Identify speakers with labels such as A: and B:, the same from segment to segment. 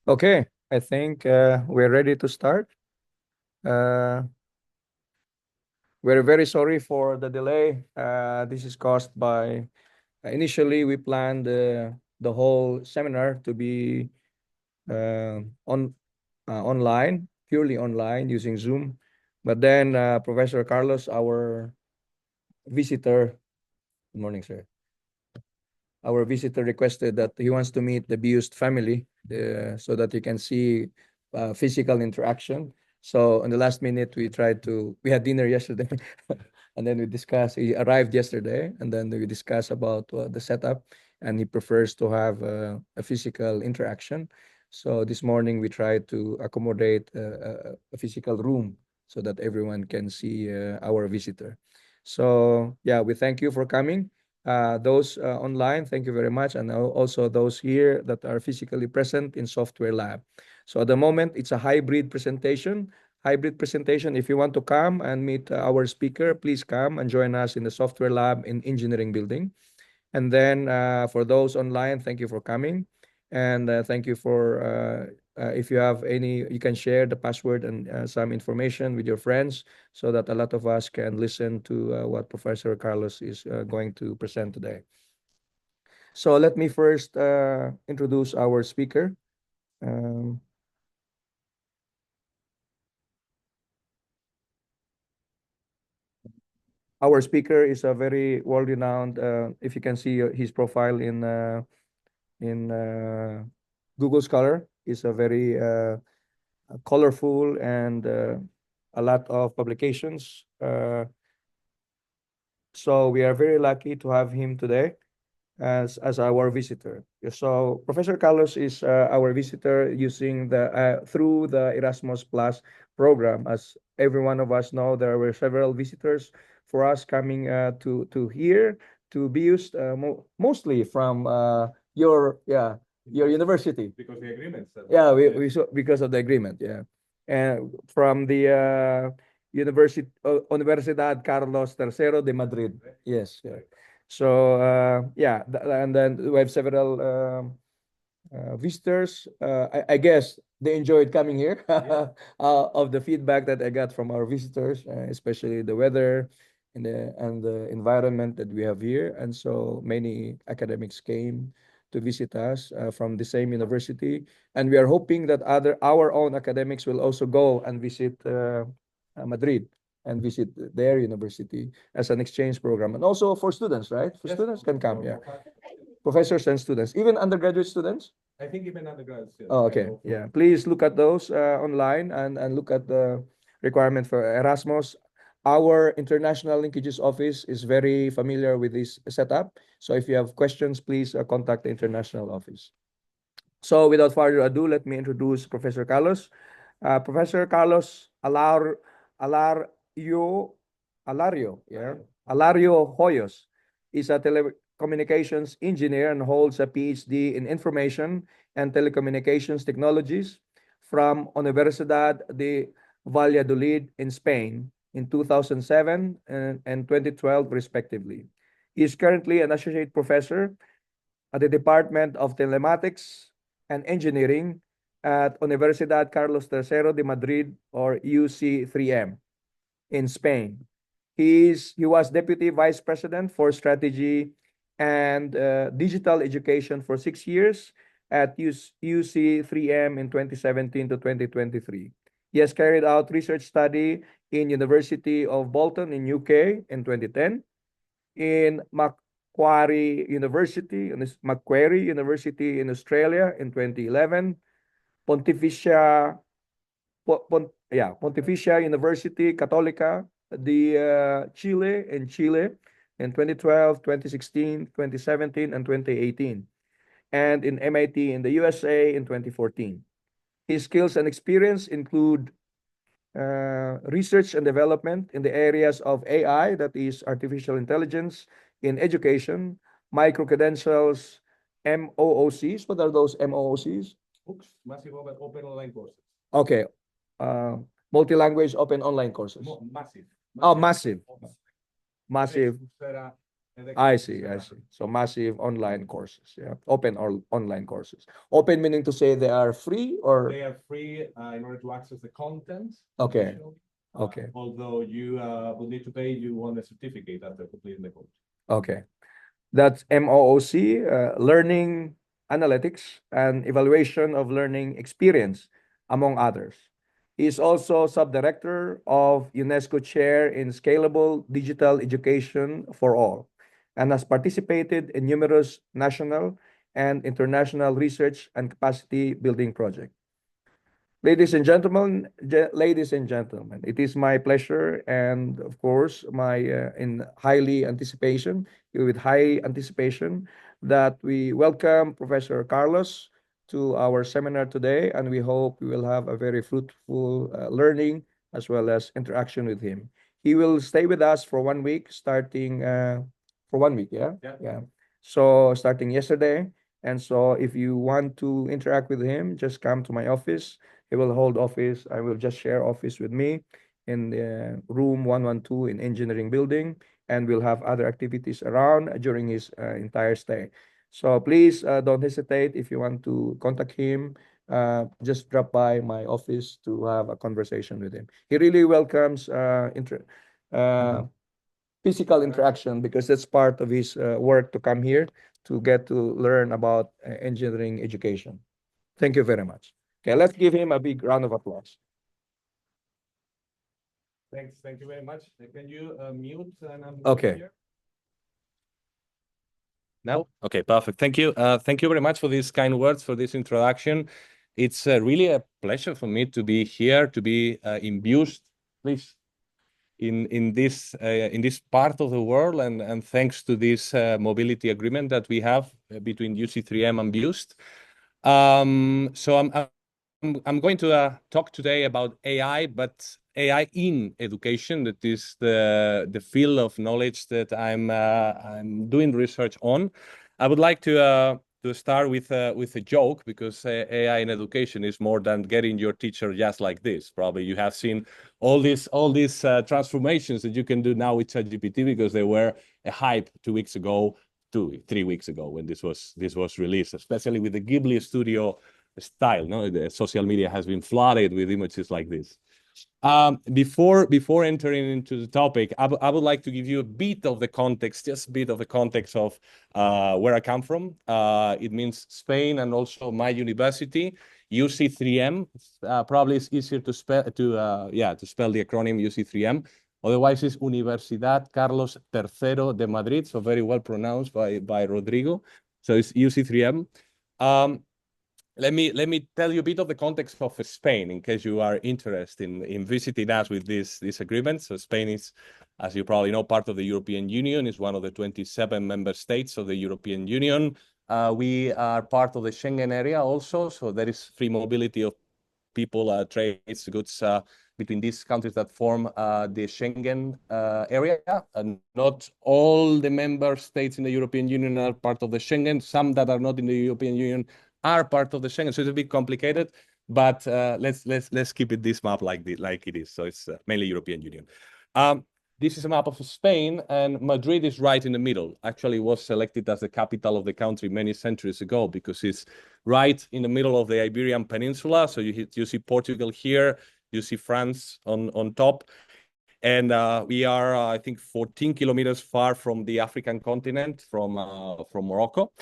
A: Okay, I think we're ready to start. Uh, we're very sorry for the delay. This is caused by initially we planned the whole seminar to be on online, purely online using Zoom. But then Professor Carlos, our visitor, good morning, sir. Our visitor requested that he wants to meet the Biust family so that he can see physical interaction. So in the last minute, we had dinner yesterday and then we discussed, he arrived yesterday and then we discussed about the setup and he prefers to have a physical interaction. So this morning we tried to accommodate a physical room so that everyone can see our visitor. So yeah, we thank you for coming. Those online, thank you very much. And also those here that are physically present in software lab. So at the moment, it's a hybrid presentation. Hybrid presentation. If you want to come and meet our speaker, please come and join us in the software lab in engineering building. And then for those online, thank you for coming. And thank you for, if you have any, you can share the password and some information with your friends so that a lot of us can listen to what Professor Carlos is going to present today. So let me first introduce our speaker. Um, our speaker is a very world-renowned, if you can see his profile in Google Scholar, is a very colorful and a lot of publications. So we are very lucky to have him today as our visitor. So Professor Carlos is our visitor using the through the Erasmus Plus program. As every one of us know, there were several visitors for us coming to here to be used mostly from your university.
B: Because the agreement said
A: Yeah, we saw because of the agreement. Yeah, and from the Universidad Carlos III de Madrid. Yes. Yeah. So yeah, and then we have several visitors. I guess they enjoyed coming here of the feedback that I got from our visitors, especially the weather and the environment that we have here. And so many academics came to visit us from the same university. And we are hoping that our own academics will also go and visit Madrid and visit their university as an exchange program. And also for students, right? For students can come, yeah. Professors and students, even undergraduate students.
B: I think even undergrads.
A: Oh, okay. Yeah. Please look at those online and look at the requirement for Erasmus. Our international linkages office is very familiar with this setup. So if you have questions, please contact the international office. So without further ado, let me introduce Professor Carlos. Professor Carlos Alario, Alario, yeah, Alario-Hoyos is a telecommunications engineer and holds a PhD in information and telecommunications technologies from Universidad de Valladolid in Spain in 2007 and 2012, respectively. He is currently an associate professor at the Department of Telematics and Engineering at Universidad Carlos III de Madrid, or UC3M, in Spain. He was Deputy Vice President for Strategy and Digital Education for 6 years at UC3M in 2017 to 2023. He has carried out research study in University of Bolton in UK in 2010, in Macquarie University in Australia in 2011, Pontificia, Pontificia University Católica de Chile in Chile in 2012, 2016, 2017, and 2018, and in MIT in the USA in 2014. His skills and experience include research and development in the areas of AI, that is artificial intelligence, in education, micro-credentials, MOOCs. What are those MOOCs?
B: Books, massive open online courses.
A: Okay. Uh, Multi-language open online courses.
B: Massive.
A: Oh, massive. Massive.
B: Coursera, And the
A: I
B: courses
A: see,
B: are
A: I see. So massive online courses, yeah. Open or online courses. Open meaning to say they are free or
B: They are free in order to access the content.
A: okay,
B: initially.
A: okay,
B: Although you will need to pay, you want a certificate after completing the course.
A: okay. That's MOOC, Learning Analytics and Evaluation of Learning Experience, among others. He is also subdirector of UNESCO Chair in Scalable Digital Education for All and has participated in numerous national and international research and capacity building projects. Ladies and gentlemen, it is my pleasure and of course my with high anticipation that we welcome Professor Carlos to our seminar today, and we hope we will have a very fruitful learning as well as interaction with him. He will stay with us for 1 week, starting for 1 week, yeah,
B: Yeah.
A: yeah. So starting yesterday, and so if you want to interact with him, just come to my office. He will hold office. I will just share office with me in the room 112 in engineering building, and we'll have other activities around during his entire stay. So please don't hesitate if you want to contact him. Just drop by my office to have a conversation with him. He really welcomes uh, physical interaction because that's part of his work to come here to get to learn about engineering education. Thank you very much. Okay, let's give him a big round of applause.
B: Thanks. Thank you very much. Can you mute and
A: Okay.
B: here?
C: Now? Okay, perfect. Thank you. Thank you very much for these kind words, for this introduction. It's really a pleasure for me to be here, to be imbued, please, in this part of the world, and thanks to this mobility agreement that we have between UC3M and BUST. So I'm going to talk today about AI, but AI in education. That is the field of knowledge that I'm doing research on. I would like to start with a joke, because AI in education is more than getting your teacher just like this. Probably you have seen all these transformations that you can do now with ChatGPT, because they were a hype 2 weeks ago, 3 weeks ago when this was released, especially with the Ghibli Studio style. No, the social media has been flooded with images like this. Before entering into the topic, I would like to give you a bit of the context, just a bit of the context of where I come from. It means Spain, and also my university, UC3M. Probably it's easier to spell to spell the acronym UC3M. Otherwise, it's Universidad Carlos III de Madrid, so very well pronounced by Rodrigo. So it's UC3M. Let me tell you a bit of the context of Spain, in case you are interested in visiting us with this agreement. So Spain is, as you probably know, part of the European Union. It's one of the 27 member states of the European Union. We are part of the Schengen area also, so there is free mobility of people, trades, goods between these countries that form the Schengen area. And not all the member states in the European Union are part of the Schengen. Some that are not in the European Union are part of the Schengen, so it's a bit complicated. But let's keep it this map like it is. So it's mainly European Union. This is a map of Spain, and Madrid is right in the middle. Actually, it was selected as the capital of the country many centuries ago, because it's right in the middle of the Iberian Peninsula. So you see Portugal here, you see France on top. And we are, I think, 14 kilometers far from the African continent, from Morocco.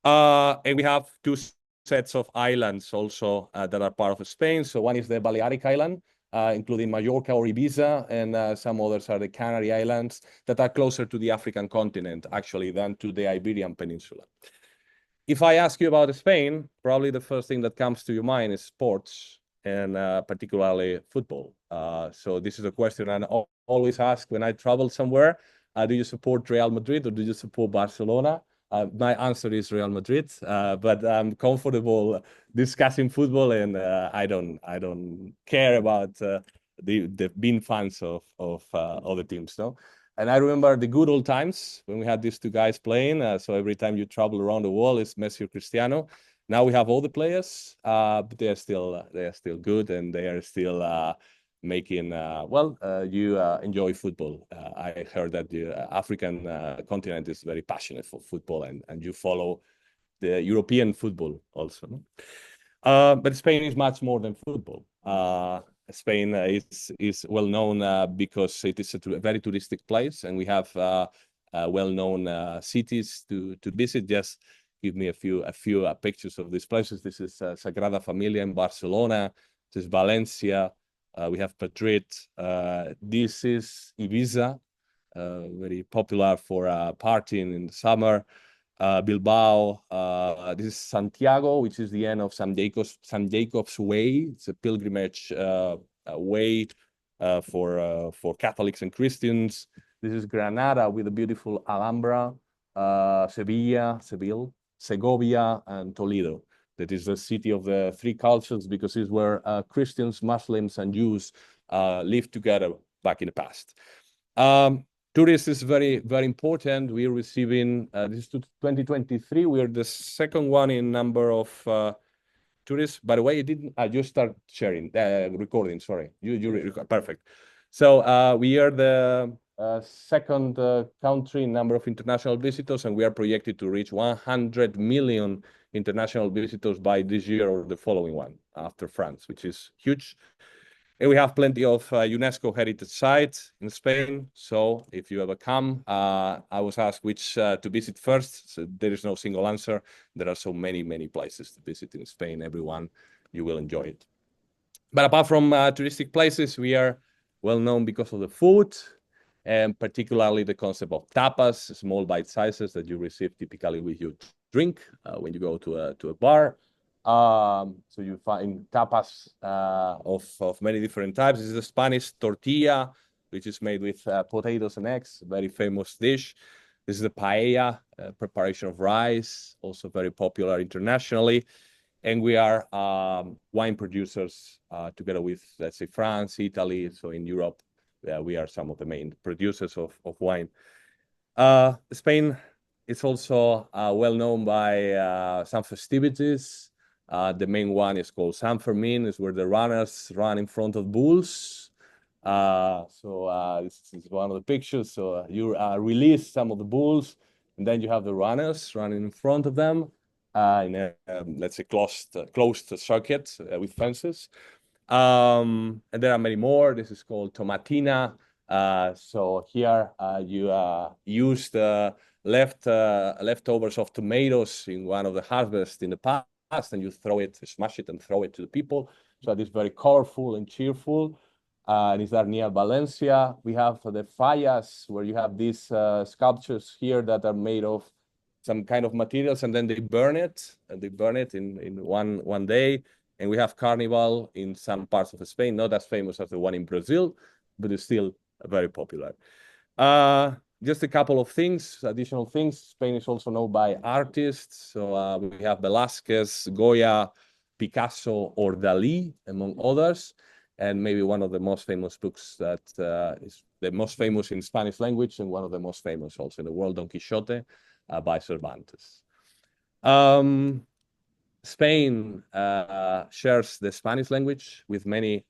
C: And we have two sets of islands also that are part of Spain. So one is the Balearic Island, including Mallorca or Ibiza, and some others are the Canary Islands, that are closer to the African continent, actually, than to the Iberian Peninsula. If I ask you about Spain, probably the first thing that comes to your mind is sports, and particularly football. So this is a question I always ask when I travel somewhere. Do you support Real Madrid or do you support Barcelona? My answer is Real Madrid, but I'm comfortable discussing football, and I don't care about the being fans of other teams. No. And I remember the good old times when we had these two guys playing. So every time you travel around the world, it's Messi or Cristiano. Now we have all the players, but they are still good, and they are still making, well, you enjoy football. I heard that the African continent is very passionate for football, and you follow the European football also. No? But Spain is much more than football. Spain is well known because it is a very touristic place, and we have well-known cities to visit. Just give me a few pictures of these places. This is Sagrada Familia in Barcelona. This is Valencia. We have Madrid. This is Ibiza, very popular for partying in the summer. Bilbao. This is Santiago, which is the end of San Jacob's Way. It's a pilgrimage way for Catholics and Christians. This is Granada with a beautiful Alhambra, Sevilla, Segovia, and Toledo. That is the city of the three cultures because it's where Christians, Muslims, and Jews lived together back in the past. Tourists is very, very important. We are receiving, this is 2023, we are the second one in number of tourists. By the way, I just start sharing, recording, sorry. Perfect. So we are the second country in number of international visitors, and we are projected to reach 100 million international visitors by this year or the following one after France, which is huge. And we have plenty of UNESCO heritage sites in Spain. So if you ever come, I was asked which to visit first. So there is no single answer. There are so many, many places to visit in Spain. Everyone, you will enjoy it. But apart from touristic places, we are well known because of the food, and particularly the concept of tapas, small bite sizes that you receive typically with your drink when you go to a bar. So you find tapas of many different types. This is a Spanish tortilla, which is made with potatoes and eggs, a very famous dish. This is the paella, preparation of rice, also very popular internationally. And we are wine producers together with, let's say, France, Italy. So in Europe, we are some of the main producers of wine. Spain is also well known by some festivities. The main one is called San Fermin, is where the runners run in front of bulls. This is one of the pictures. So you release some of the bulls, and then you have the runners running in front of them in a, let's say, closed circuit with fences. And there are many more. This is called tomatina. So here you use the leftovers of tomatoes in one of the harvests in the past, and you smash it and throw it to the people. So it is very colorful and cheerful. And it's there near Valencia. We have the fallas, where you have these sculptures here that are made of some kind of materials, and then they burn it, in one day. And we have Carnival in some parts of Spain, not as famous as the one in Brazil, but it's still very popular. Just a couple of things, additional things. Spain is also known by artists. So we have Velázquez, Goya, Picasso, or Dalí, among others. And maybe one of the most famous books that is the most famous in Spanish language, and one of the most famous also in the world, Don Quixote, by Cervantes. Spain shares the Spanish language with many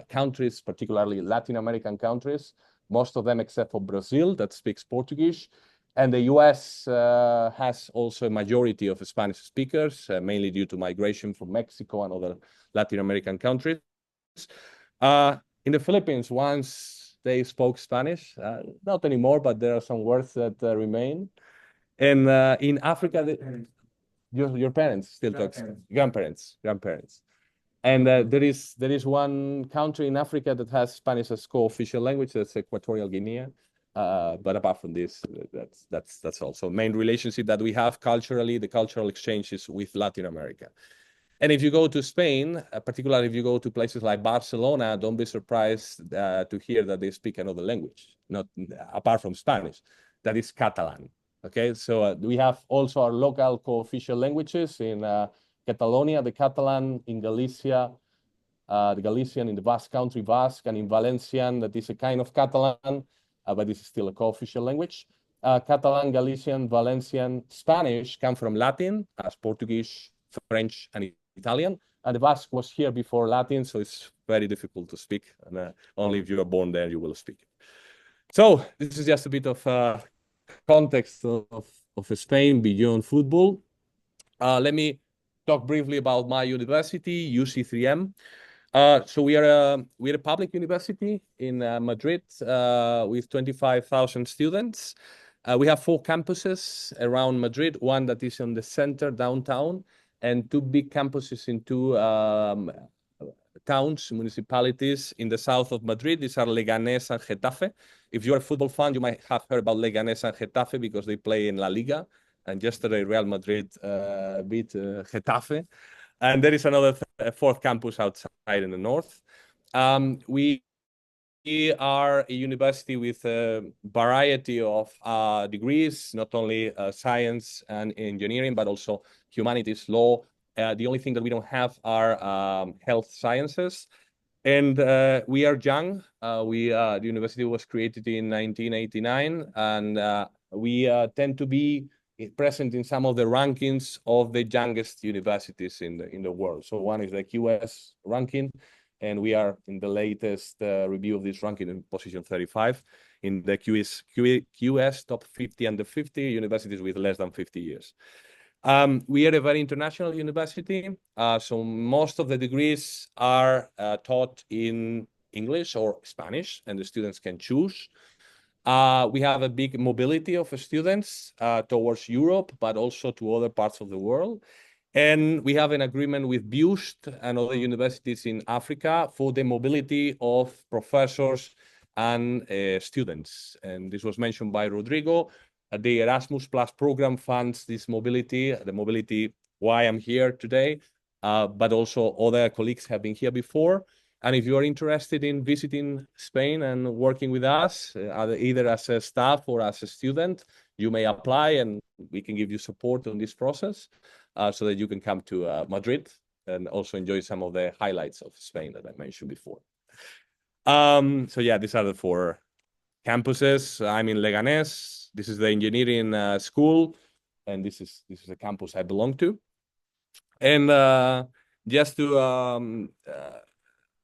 C: countries, particularly Latin American countries, most of them except for Brazil that speaks Portuguese. And the US has also a majority of Spanish speakers, mainly due to migration from Mexico and other Latin American countries. In the Philippines, once they spoke Spanish, not anymore, but there are some words that remain. And in Africa, your parents still talk, grandparents. And there is one country in Africa that has Spanish as co-official language. That's Equatorial Guinea. But apart from this, that's also main relationship that we have culturally. The cultural exchanges with Latin America. And if you go to Spain, particularly if you go to places like Barcelona, don't be surprised to hear that they speak another language, not apart from Spanish. That is Catalan. Okay, so we have also our local co-official languages in Catalonia, the Catalan, in Galicia, the Galician in the Basque Country, Basque, and in Valencian, that is a kind of Catalan, but this is still a co-official language. Catalan, Galician, Valencian, Spanish come from Latin, as Portuguese, French, and Italian, And the Basque was here before Latin, so it's very difficult to speak. And only if you are born there, you will speak it. So this is just a bit of context of Spain beyond football. Let me talk briefly about my university, UC3M. So we're a public university in Madrid with 25,000 students. We have 4 campuses around Madrid, one that is on the center downtown, and 2 big campuses in 2 towns, municipalities in the south of Madrid. These are Leganés and Getafe. If you're a football fan, you might have heard about Leganés and Getafe because they play in La Liga. And yesterday, Real Madrid beat Getafe. And there is another 4th campus outside in the north. We are a university with a variety of degrees, not only science and engineering, but also humanities, law. The only thing that we don't have are health sciences. And we are young. The university was created in 1989, and we tend to be present in some of the rankings of the youngest universities in the world. So one is the QS ranking, and we are in the latest review of this ranking in position 35 in the QS top 50 under 50 universities with less than 50 years. We are a very international university, so most of the degrees are taught in English or Spanish, and the students can choose. We have a big mobility of students towards Europe, but also to other parts of the world. And we have an agreement with BUST and other universities in Africa for the mobility of professors and students. And this was mentioned by Rodrigo. The Erasmus Plus program funds this mobility, the mobility why I'm here today, but also other colleagues have been here before. And if you are interested in visiting Spain and working with us, either as a staff or as a student, you may apply and we can give you support on this process so that you can come to Madrid and also enjoy some of the highlights of Spain that I mentioned before. So yeah, these are the 4 campuses. I'm in Leganés. This is the engineering school, and this is the campus I belong to. And just to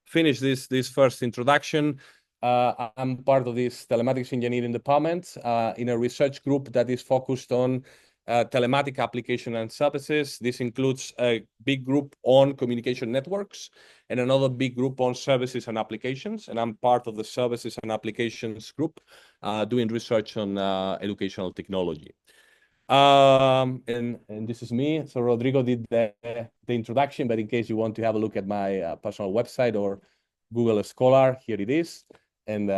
C: finish this first introduction, I'm part of this telematics engineering department in a research group that is focused on telematic application and services. This includes a big group on communication networks and another big group on services and applications. And I'm part of the services and applications group doing research on educational technology. And this is me. So Rodrigo did the introduction, but in case you want to have a look at my personal website or Google Scholar, here it is. And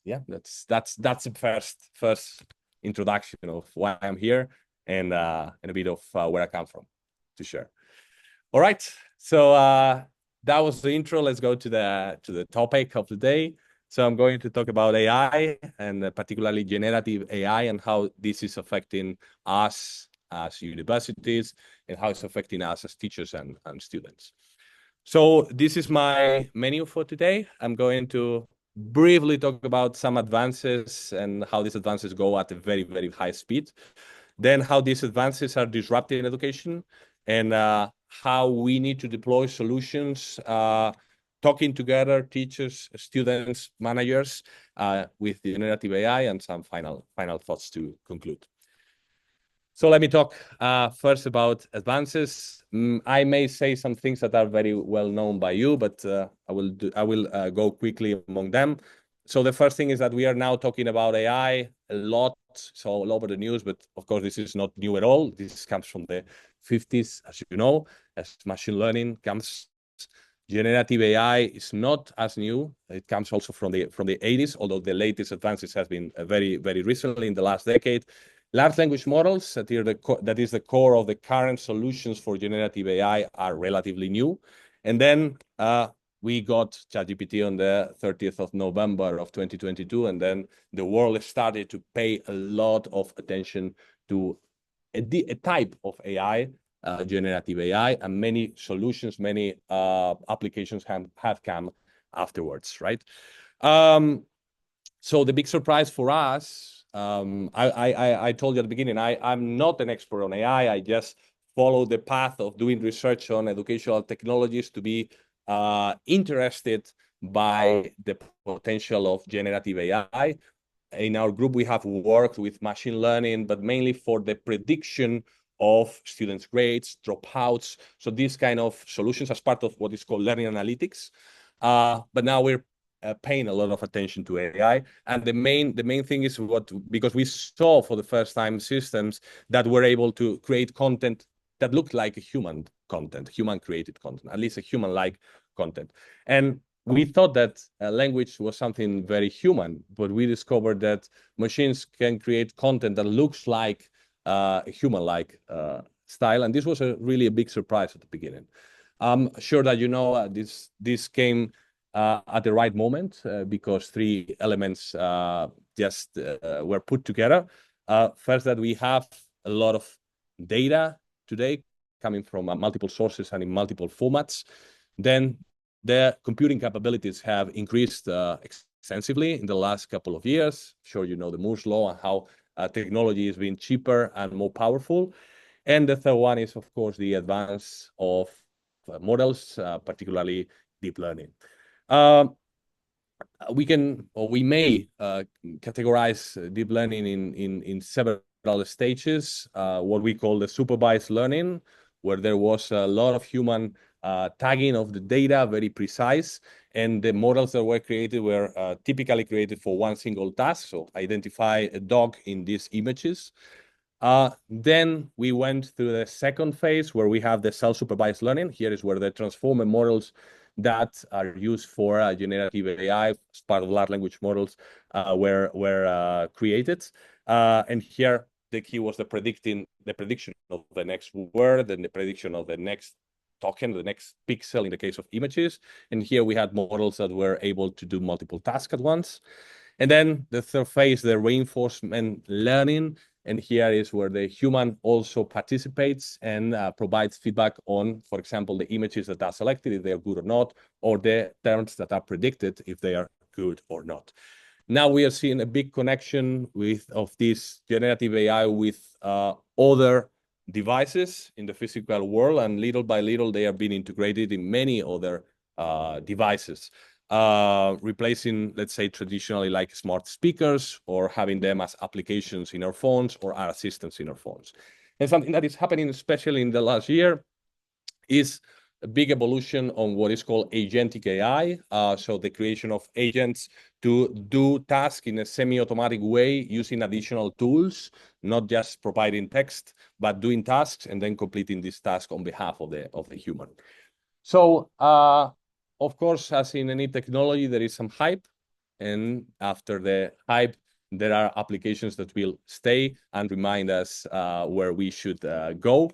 C: yeah, that's the first introduction of why I'm here and a bit of where I come from to share. All right, so that was the intro. Let's go to the topic of the day. So I'm going to talk about AI and particularly generative AI and how this is affecting us as universities and how it's affecting us as teachers and students. So this is my menu for today. I'm going to briefly talk about some advances and how these advances go at a very, very high speed. Then how these advances are disrupting education and how we need to deploy solutions talking together, teachers, students, managers, with generative AI and some final thoughts to conclude. So let me talk first about advances. I may say some things that are very well known by you, but I will go quickly among them. So the first thing is that we are now talking about AI a lot, so all over the news, but of course this is not new at all. This comes from the 50s, as you know, as machine learning comes. Generative AI is not as new. It comes also from the 80s, although the latest advances have been very, very recently in the last decade. Large language models, that is the core of the current solutions for generative AI, are relatively new. And then we got ChatGPT on the 30th of November of 2022, and then the world started to pay a lot of attention to a type of AI, generative AI, and many solutions, many applications have come afterwards, right? So the big surprise for us, I told you at the beginning, I'm not an expert on AI. I just follow the path of doing research on educational technologies to be interested by the potential of generative AI. In our group, we have worked with machine learning, but mainly for the prediction of students' grades, dropouts. So these kind of solutions as part of what is called learning analytics. But now we're paying a lot of attention to AI. And the main thing is because we saw for the first time systems that were able to create content that looked like a human content, human created content, at least a human-like content. And we thought that language was something very human, but we discovered that machines can create content that looks like a human-like style. And this was really a big surprise at the beginning. I'm sure that you know this came at the right moment because three elements just were put together. First, that we have a lot of data today coming from multiple sources and in multiple formats. Then the computing capabilities have increased extensively in the last couple of years. I'm sure you know the Moore's law and how technology is being cheaper and more powerful. And the third one is, of course, the advance of models, particularly deep learning. We may categorize deep learning in several stages, what we call the supervised learning, where there was a lot of human tagging of the data, very precise, and the models that were created were typically created for one single task, so identify a dog in these images. Then we went through the second phase where we have the self-supervised learning. Here is where the transformer models that are used for generative AI as part of large language models were created. And here the key was the prediction of the next word and the prediction of the next token, the next pixel in the case of images. And here we had models that were able to do multiple tasks at once. And then the third phase, the reinforcement learning. And here is where the human also participates and provides feedback on, for example, the images that are selected, if they are good or not, or the terms that are predicted, if they are good or not. Now we are seeing a big connection of this generative AI with other devices in the physical world, and little by little they are being integrated in many other devices, replacing, let's say, traditionally like smart speakers or having them as applications in our phones or our assistants in our phones. And something that is happening, especially in the last year, is a big evolution on what is called agentic AI. So the creation of agents to do tasks in a semi-automatic way using additional tools, not just providing text, but doing tasks and then completing this task on behalf of the human. So, of course, as in any technology, there is some hype. And after the hype, there are applications that will stay and remind us where we should go.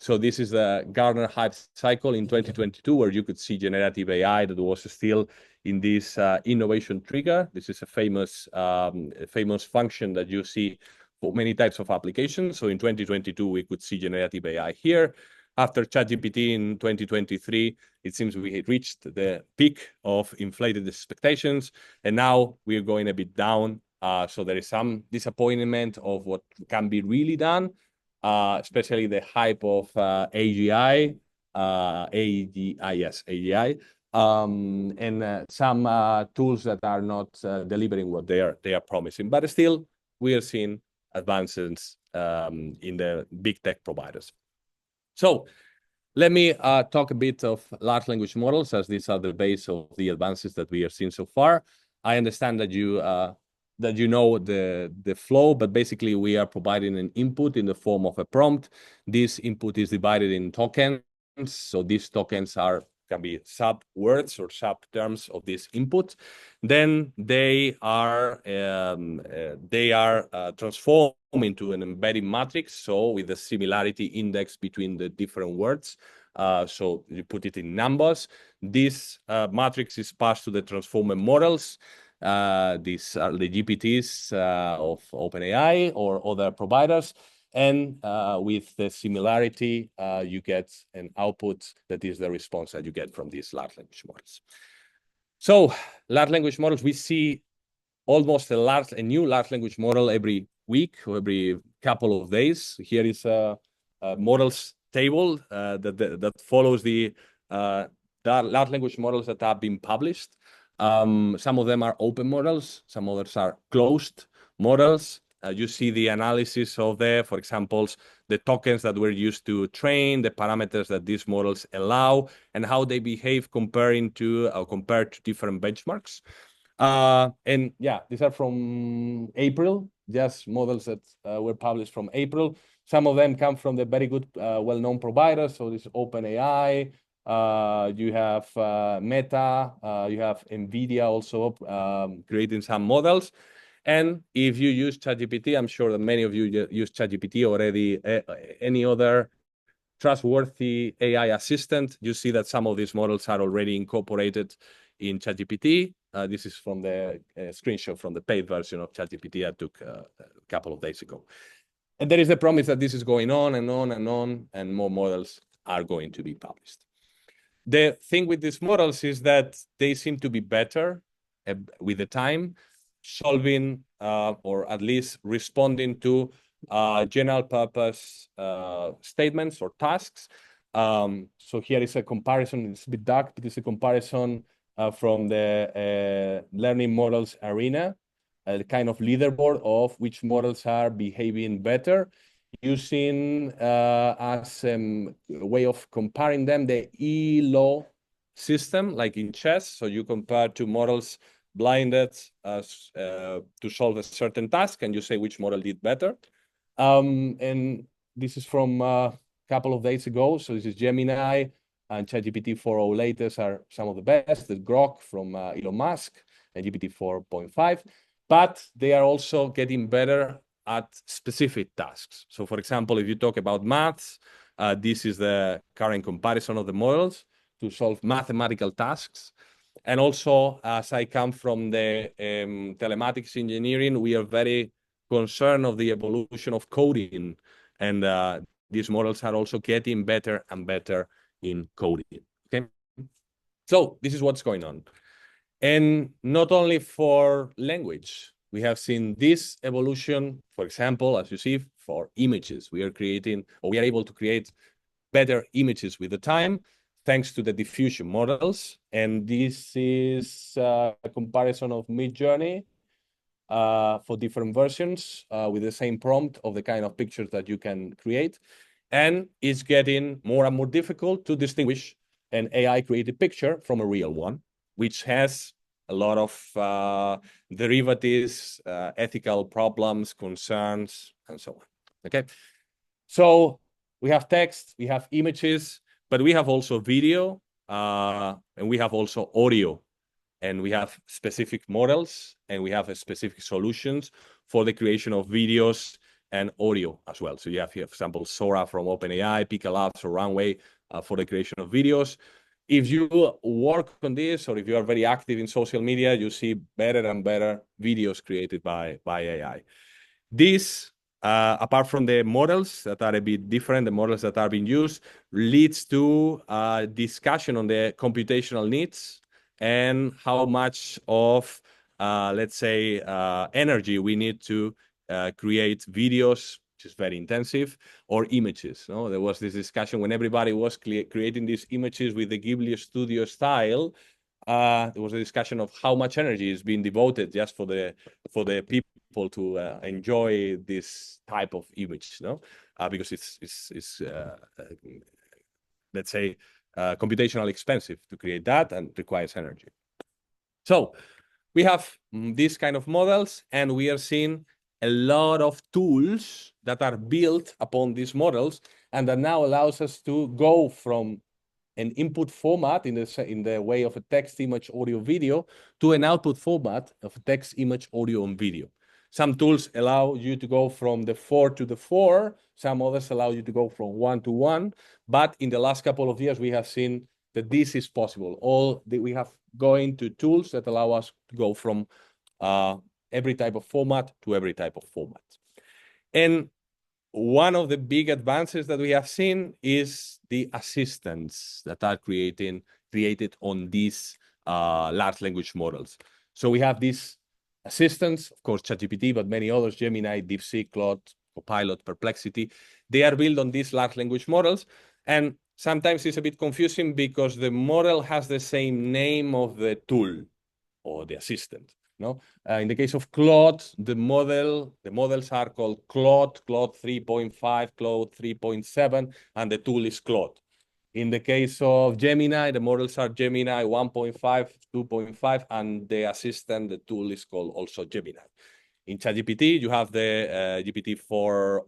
C: So this is the Gartner hype cycle in 2022, where you could see generative AI that was still in this innovation trigger. This is a famous function that you see for many types of applications. So in 2022, we could see generative AI here. After ChatGPT in 2023, it seems we had reached the peak of inflated expectations, and now we're going a bit down. So there is some disappointment of what can be really done, especially the hype of AGI, and some tools that are not delivering what they are promising. But still, we are seeing advances in the big tech providers. So let me talk a bit of large language models, as these are the base of the advances that we have seen so far. I understand that you know the flow, but basically we are providing an input in the form of a prompt. This input is divided in tokens. So these tokens can be sub words or sub terms of this input. Then they are transformed into an embedding matrix. So with a similarity index between the different words. So you put it in numbers. This matrix is passed to the transformer models. These are the GPTs of OpenAI or other providers. And with the similarity, you get an output that is the response that you get from these large language models. So large language models, we see almost a new large language model every week or every couple of days. Here is models table that follows the large language models that have been published. Some of them are open models, some others are closed models. You see the analysis of for example, the tokens that were used to train, the parameters that these models allow, and how they behave compared to different benchmarks. And yeah, these are from April, just models that were published from April. Some of them come from the very good, well-known providers. So this OpenAI, you have Meta, you have NVIDIA also creating some models. And if you use ChatGPT, I'm sure that many of you use ChatGPT already, any other trustworthy AI assistant, you see that some of these models are already incorporated in ChatGPT. This is from the screenshot from the paid version of ChatGPT I took a couple of days ago. And there is the promise that this is going on and on and on, and more models are going to be published. The thing with these models is that they seem to be better with the time, solving or at least responding to general purpose statements or tasks. So here is a comparison. It's a bit dark, but it's a comparison from the learning models arena, a kind of leaderboard of which models are behaving better, using as a way of comparing them the ELO system, like in chess. So you compare two models blinded to solve a certain task, and you say which model did better. And this is from a couple of days ago. So this is Gemini and ChatGPT 4o latest are some of the best. The Grok from Elon Musk and GPT 4.5. But they are also getting better at specific tasks. So for example, if you talk about maths, this is the current comparison of the models to solve mathematical tasks. And also, as I come from the telematics engineering, we are very concerned of the evolution of coding. And these models are also getting better and better in coding. Okay, so this is what's going on. And not only for language, we have seen this evolution, for example, as you see, for images. We are creating, or we are able to create better images with the time, thanks to the diffusion models. And this is a comparison of Midjourney for different versions with the same prompt of the kind of pictures that you can create. And it's getting more and more difficult to distinguish an AI-created picture from a real one, which has a lot of derivatives, ethical problems, concerns, and so on. Okay, so we have text, we have images, but we have also video, and we have also audio, and we have specific models, and we have specific solutions for the creation of videos and audio as well. So you have here, for example, Sora from OpenAI, Pika Labs or Runway for the creation of videos. If you work on this, or if you are very active in social media, you see better and better videos created by AI. This, apart from the models that are a bit different, the models that are being used, leads to a discussion on the computational needs and how much of, let's say, energy we need to create videos, which is very intensive, or images. No? There was this discussion when everybody was creating these images with the Ghibli studio style. There was a discussion of how much energy is being devoted just for the people to enjoy this type of image, no? Because it's let's say computationally expensive to create that and requires energy. So we have these kind of models, and we are seeing a lot of tools that are built upon these models, and that now allows us to go from an input format in the way of a text, image, audio, video, to an output format of text, image, audio, and video. Some tools allow you to go from the 4 to the 4. Some others allow you to go from 1 to 1. But in the last couple of years, we have seen that this is possible. We have going to tools that allow us to go from every type of format to every type of format. And one of the big advances that we have seen is the assistants that are created on these large language models. So we have these assistants, of course, ChatGPT, but many others, Gemini, DeepSeek, Claude, Copilot, Perplexity. they are built on these large language models. And sometimes it's a bit confusing because the model has the same name of the tool or the assistant. No, in the case of Claude, the models are called Claude 3.5, Claude 3.7, and the tool is Claude. In the case of Gemini, the models are Gemini 1.5, 2.5, and the assistant, the tool is called also Gemini. In ChatGPT, you have the GPT 4.0,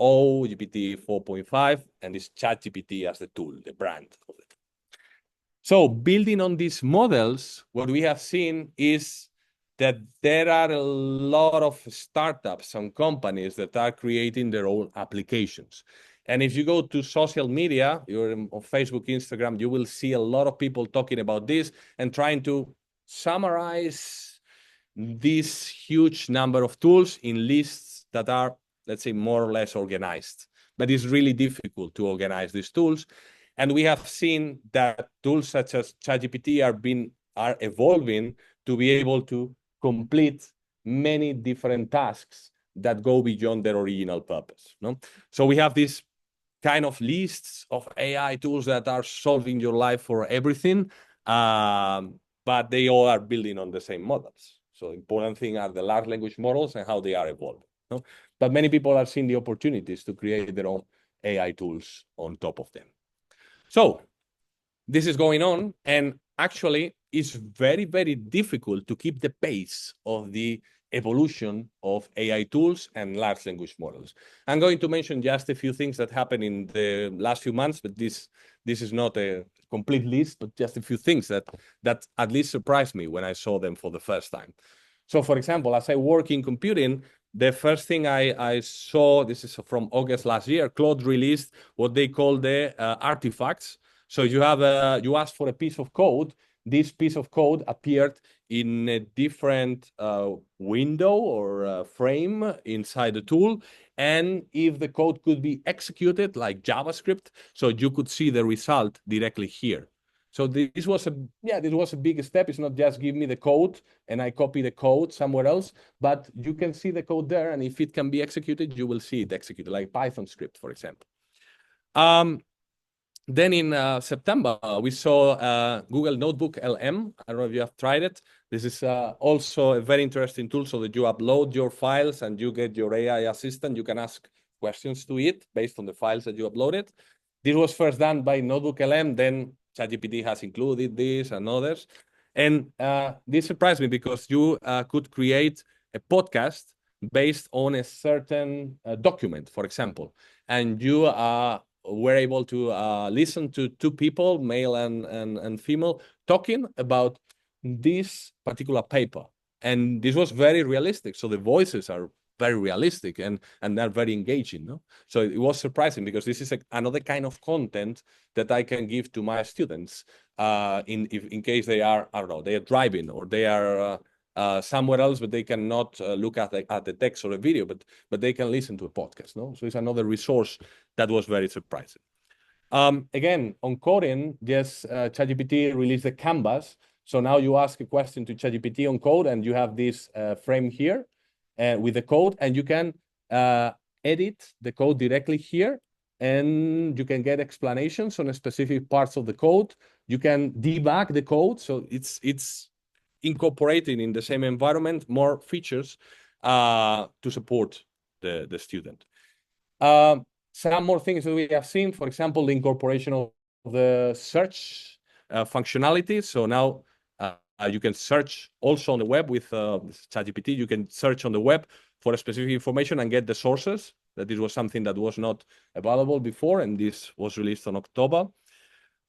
C: GPT 4.5, and it's ChatGPT as the tool, the brand of it. So building on these models, what we have seen is that there are a lot of startups and companies that are creating their own applications. And if you go to social media, you're on Facebook, Instagram, you will see a lot of people talking about this and trying to summarize this huge number of tools in lists that are, let's say, more or less organized. But it's really difficult to organize these tools. And we have seen that tools such as ChatGPT are evolving to be able to complete many different tasks that go beyond their original purpose. No? So we have these kind of lists of AI tools that are solving your life for everything, but they all are building on the same models. So important thing are the large language models and how they are evolving. No? But many people are seeing the opportunities to create their own AI tools on top of them. So this is going on, and actually it's very, very difficult to keep the pace of the evolution of AI tools and large language models. I'm going to mention just a few things that happened in the last few months, but this is not a complete list, but just a few things that at least surprised me when I saw them for the first time. So for example, as I work in computing, the first thing I saw, this is from August last year, Claude released what they call the artifacts. So you ask for a piece of code. This piece of code appeared in a different window or frame inside the tool. And if the code could be executed like JavaScript, so you could see the result directly here. So this was a big step. It's not just give me the code and I copy the code somewhere else, but you can see the code there. And if it can be executed, you will see it executed, like Python script, for example. Then in September, we saw Google Notebook LM. I don't know if you have tried it. This is also a very interesting tool so that you upload your files and you get your AI assistant. You can ask questions to it based on the files that you uploaded. This was first done by Notebook LM, then ChatGPT has included this and others. And this surprised me because you could create a podcast based on a certain document, for example. And you were able to listen to two people, male and female, talking about this particular paper. And this was very realistic. So the voices are very realistic and they're very engaging. No? So it was surprising because this is another kind of content that I can give to my students in case they are, I don't know, they are driving or they are somewhere else, but they cannot look at the text or a video, but they can listen to a podcast. No, so it's another resource that was very surprising. Again, on coding, yes, ChatGPT released the canvas. So now you ask a question to ChatGPT on code, and you have this frame here with the code, and you can edit the code directly here, and you can get explanations on specific parts of the code. You can debug the code, so it's incorporating in the same environment more features to support the student. Some more things that we have seen, for example, the incorporation of the search functionality. So now you can search also on the web with ChatGPT. You can search on the web for a specific information and get the sources. That this was something that was not available before, and this was released in October.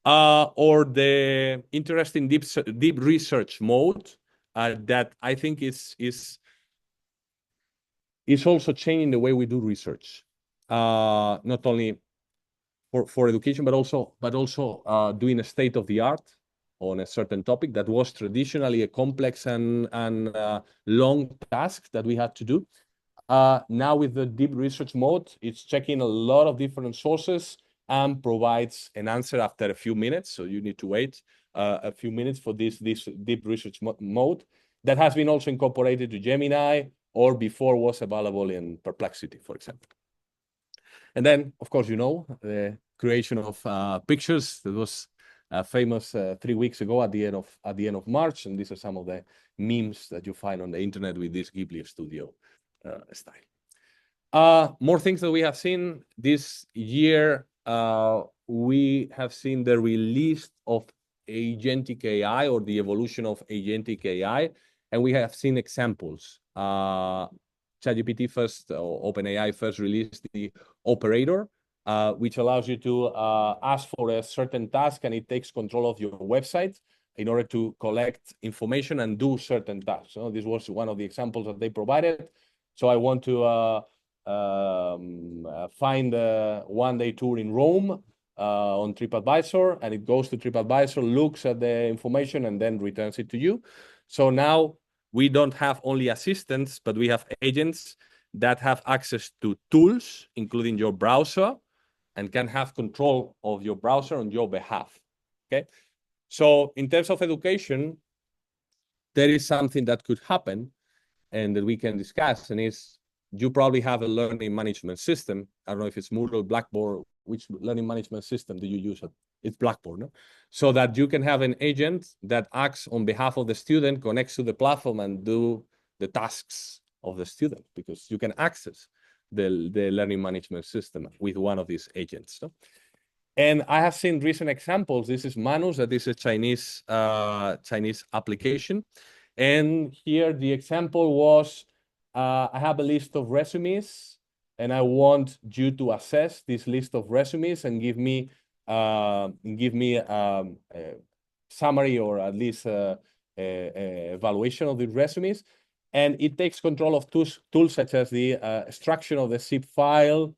C: Or the interesting deep research mode that I think is also changing the way we do research, not only for education, but also doing a state of the art on a certain topic that was traditionally a complex and long task that we had to do. Now with the deep research mode, it's checking a lot of different sources and provides an answer after a few minutes. So you need to wait a few minutes for this deep research mode that has been also incorporated to Gemini or before was available in Perplexity, for example. And then, of course, you know, the creation of pictures that was famous 3 weeks ago at the end of March, and these are some of the memes that you find on the internet with this Ghibli Studio style. More things that we have seen this year. We have seen the release of agentic AI, or the evolution of agentic AI, and we have seen examples. ChatGPT first, or OpenAI first released the operator, which allows you to ask for a certain task, and it takes control of your website in order to collect information and do certain tasks. So this was one of the examples that they provided. So I want to find a one-day tour in Rome on TripAdvisor, and it goes to TripAdvisor, looks at the information, and then returns it to you. So now we don't have only assistants, but we have agents that have access to tools, including your browser, and can have control of your browser on your behalf. Okay. So in terms of education, there is something that could happen and that we can discuss, and is you probably have a learning management system. I don't know if it's Moodle, Blackboard, which learning management system do you use? It's Blackboard, no? So that you can have an agent that acts on behalf of the student, connects to the platform, and do the tasks of the student, because you can access the learning management system with one of these agents. No? And I have seen recent examples. This is Manus, that is a Chinese application. And here the example was, I have a list of resumes, and I want you to assess this list of resumes and give me a summary, or at least a evaluation of the resumes. And it takes control of tools such as the extraction of the zip file,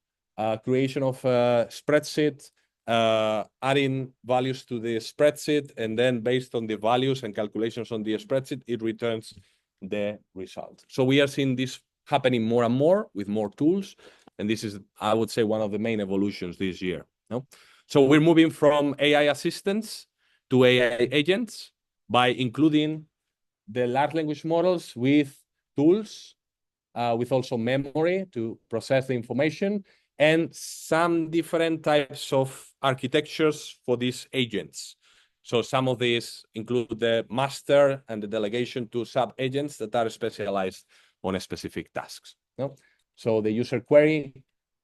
C: creation of a spreadsheet, adding values to the spreadsheet, and then based on the values and calculations on the spreadsheet, it returns the result. So we are seeing this happening more and more with more tools, and this is, I would say, one of the main evolutions this year. No? So we're moving from AI assistants to AI agents by including the large language models with tools, with also memory to process the information, and some different types of architectures for these agents. So some of these include the master and the delegation to sub-agents that are specialized on specific tasks. No? So the user query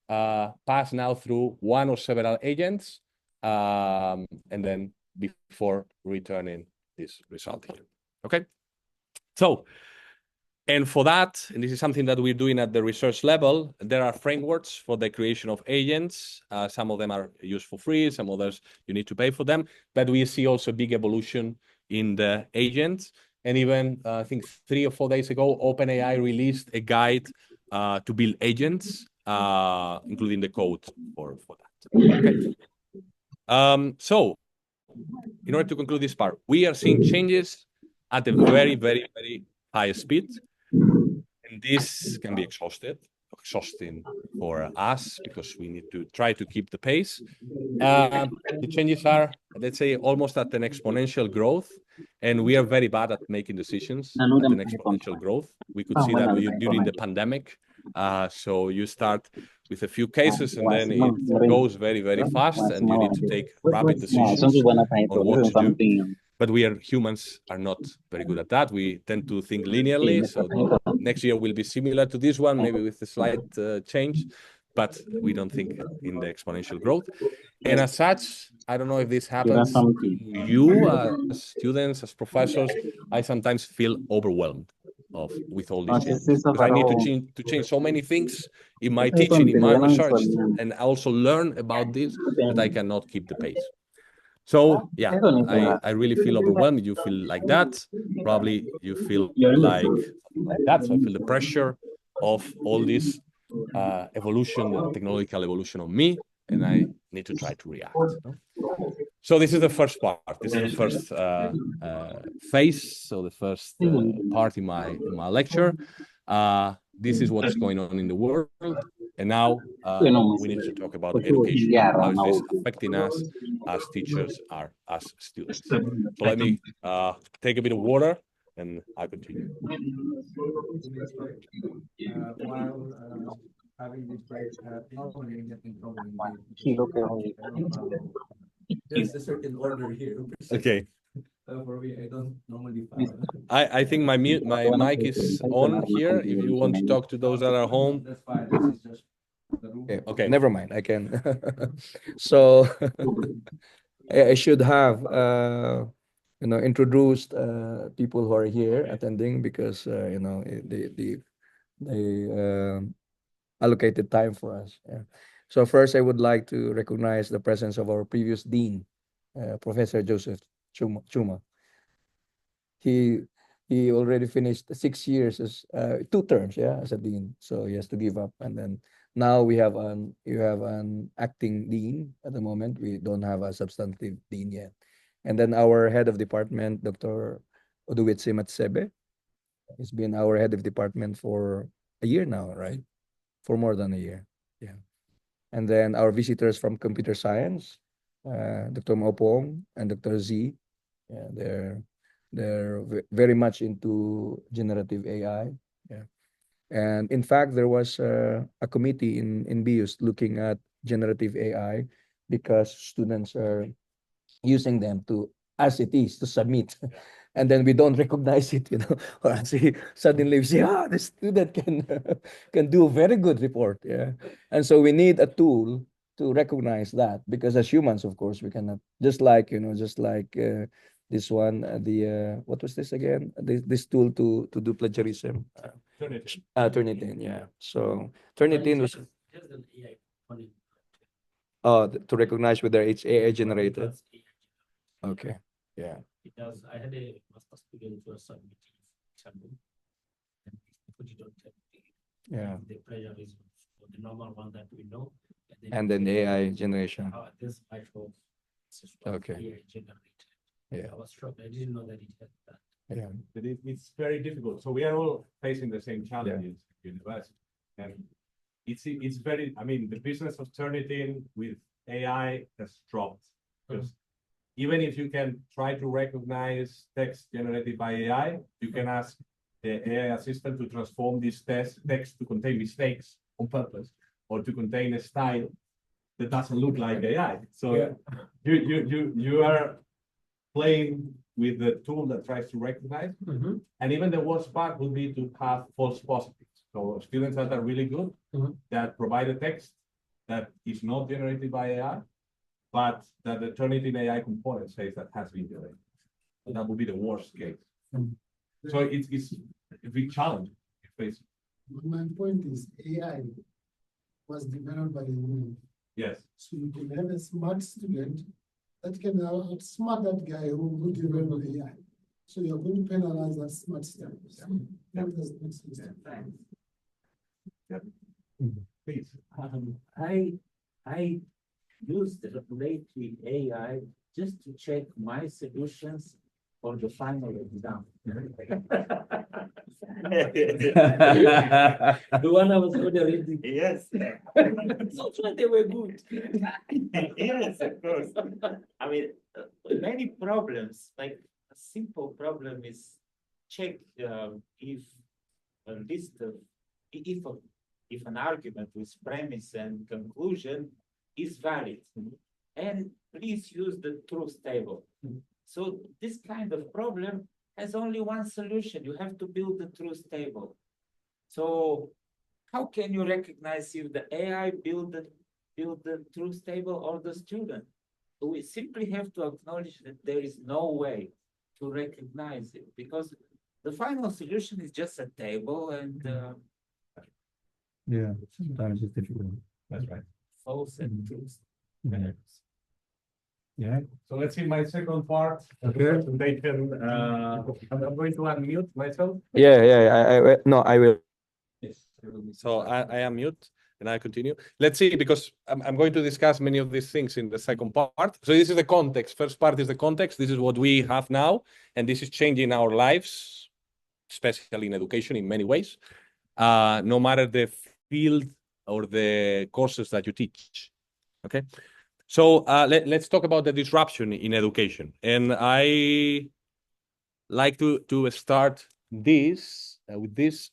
C: pass now through one or several agents, and then before returning this result here. Okay. So, and for that, and this is something that we're doing at the research level, there are frameworks for the creation of agents. Some of them are used for free, some others you need to pay for them. But we see also big evolution in the agents. And even, I think 3 or 4 days ago, OpenAI released a guide to build agents, including the code for that. Okay. So, in order to conclude this part, we are seeing changes at a very, very, very high speed. And this can be exhausting for us, because we need to try to keep the pace. The changes are, let's say, almost at an exponential growth, and we are very bad at making decisions at an exponential growth. We could see that during the pandemic. So you start with a few cases, and then it goes very, very fast, and you need to take rapid decisions on what to do. But humans are not very good at that. We tend to think linearly. So next year will be similar to this one, maybe with a slight change, but we don't think in the exponential growth. And as such, I don't know if this happens to you as students, as professors. I sometimes feel overwhelmed with all these changes, because I need to change so many things in my teaching, in my research, and also learn about this, that I cannot keep the pace. So yeah, I really feel overwhelmed. You feel like that. Probably you feel like that. So I feel the pressure of all this evolution, the technological evolution on me, and I need to try to react. No? So this is the first part. This is the first phase. So the first part in my lecture. This is what's going on in the world. And now we need to talk about education. How is this affecting us as teachers, as students? So let me take a bit of water, and I'll continue.
A: While having this break, normally I get in trouble in the I don't follow. There's a certain order here.
C: Okay.
A: For me, I don't normally follow.
C: I think my mic is on here. If you want to talk to those that are home.
A: That's fine. This is just the room.
C: Okay.
A: Never mind. I can. So I should have introduced people who are here attending because they allocated time for us. Yeah. So first, I would like to recognize the presence of our previous dean, Professor Joseph Chuma. He he already finished 6 years as 2 terms, yeah, as a dean. So he has to give up, and then now you have an acting dean at the moment. We don't have a substantive dean yet, and then our head of department, Dr. Oduwitse Matsebe, he's been our head of department for a year now, right? For more than a year, yeah. And then our visitors from computer science, Dr. Maopong and Dr. Z, yeah, they're very much into generative AI. Yeah. And in fact, there was a committee in BIUS looking at generative AI because students are using them to as it is to submit. And then we don't recognize it, or actually suddenly we say, the student can can do a very good report. Yeah. And so we need a tool to recognize that, because as humans, of course, we cannot, just like this one, what was this again? This tool to do plagiarism. Turnitin, yeah. So Turnitin was
D: There's an AI component.
A: to recognize whether it's AI generated.
D: That's AI generated.
A: Okay. Yeah.
D: It does. I had a master student who was submitting example, and he put it on
A: Yeah.
D: the plagiarism for the normal one that we know,
A: And then the AI generation.
D: This might have
A: Okay.
D: AI generated.
A: Yeah.
D: I was shocked. I didn't know that it had that.
A: Yeah.
B: But it's very difficult. So we are all facing the same challenges at university. And it's very, I mean, the business of Turnitin with AI has dropped. Because even if you can try to recognize text generated by AI, you can ask the AI assistant to transform this text to contain mistakes on purpose, or to contain a style that doesn't look like AI. So you are playing with the tool that tries to recognize. And even the worst part would be to have false positives. So students that are really good, that provide a text that is not generated by AI, but that the Turnitin AI component says that has been generated. So that would be the worst case. So it's a big challenge.
E: My point is AI was developed by a woman.
B: Yes.
E: So you can have a smart student that can outsmart that guy who developed AI. So you're going to penalize that smart student. That doesn't make sense.
B: Please.
D: I used the relative AI just to check my solutions for the final exam. The one I was going to read.
F: Yes.
D: So far they were good.
F: Yes, of course. I mean, many problems, like a simple problem is check if a list of, if an argument with premise and conclusion is valid. And please use the truth table. So this kind of problem has only one solution. You have to build the truth table. So how can you recognize if the AI build the truth table or the student? We simply have to acknowledge that there is no way to recognize it, because the final solution is just a table and
A: Yeah. Sometimes it's difficult.
B: That's right.
D: false and truth.
A: Yeah.
B: So let's see my second part of the presentation. I'm going to unmute myself.
A: Yeah. No, I will.
B: Yes.
C: So I am mute and I continue. Let's see, because I'm going to discuss many of these things in the second part. So this is the context. First part is the context. This is what we have now, and this is changing our lives, especially in education in many ways, no matter the field or the courses that you teach. Okay. So let's talk about the disruption in education. And I like to start this with this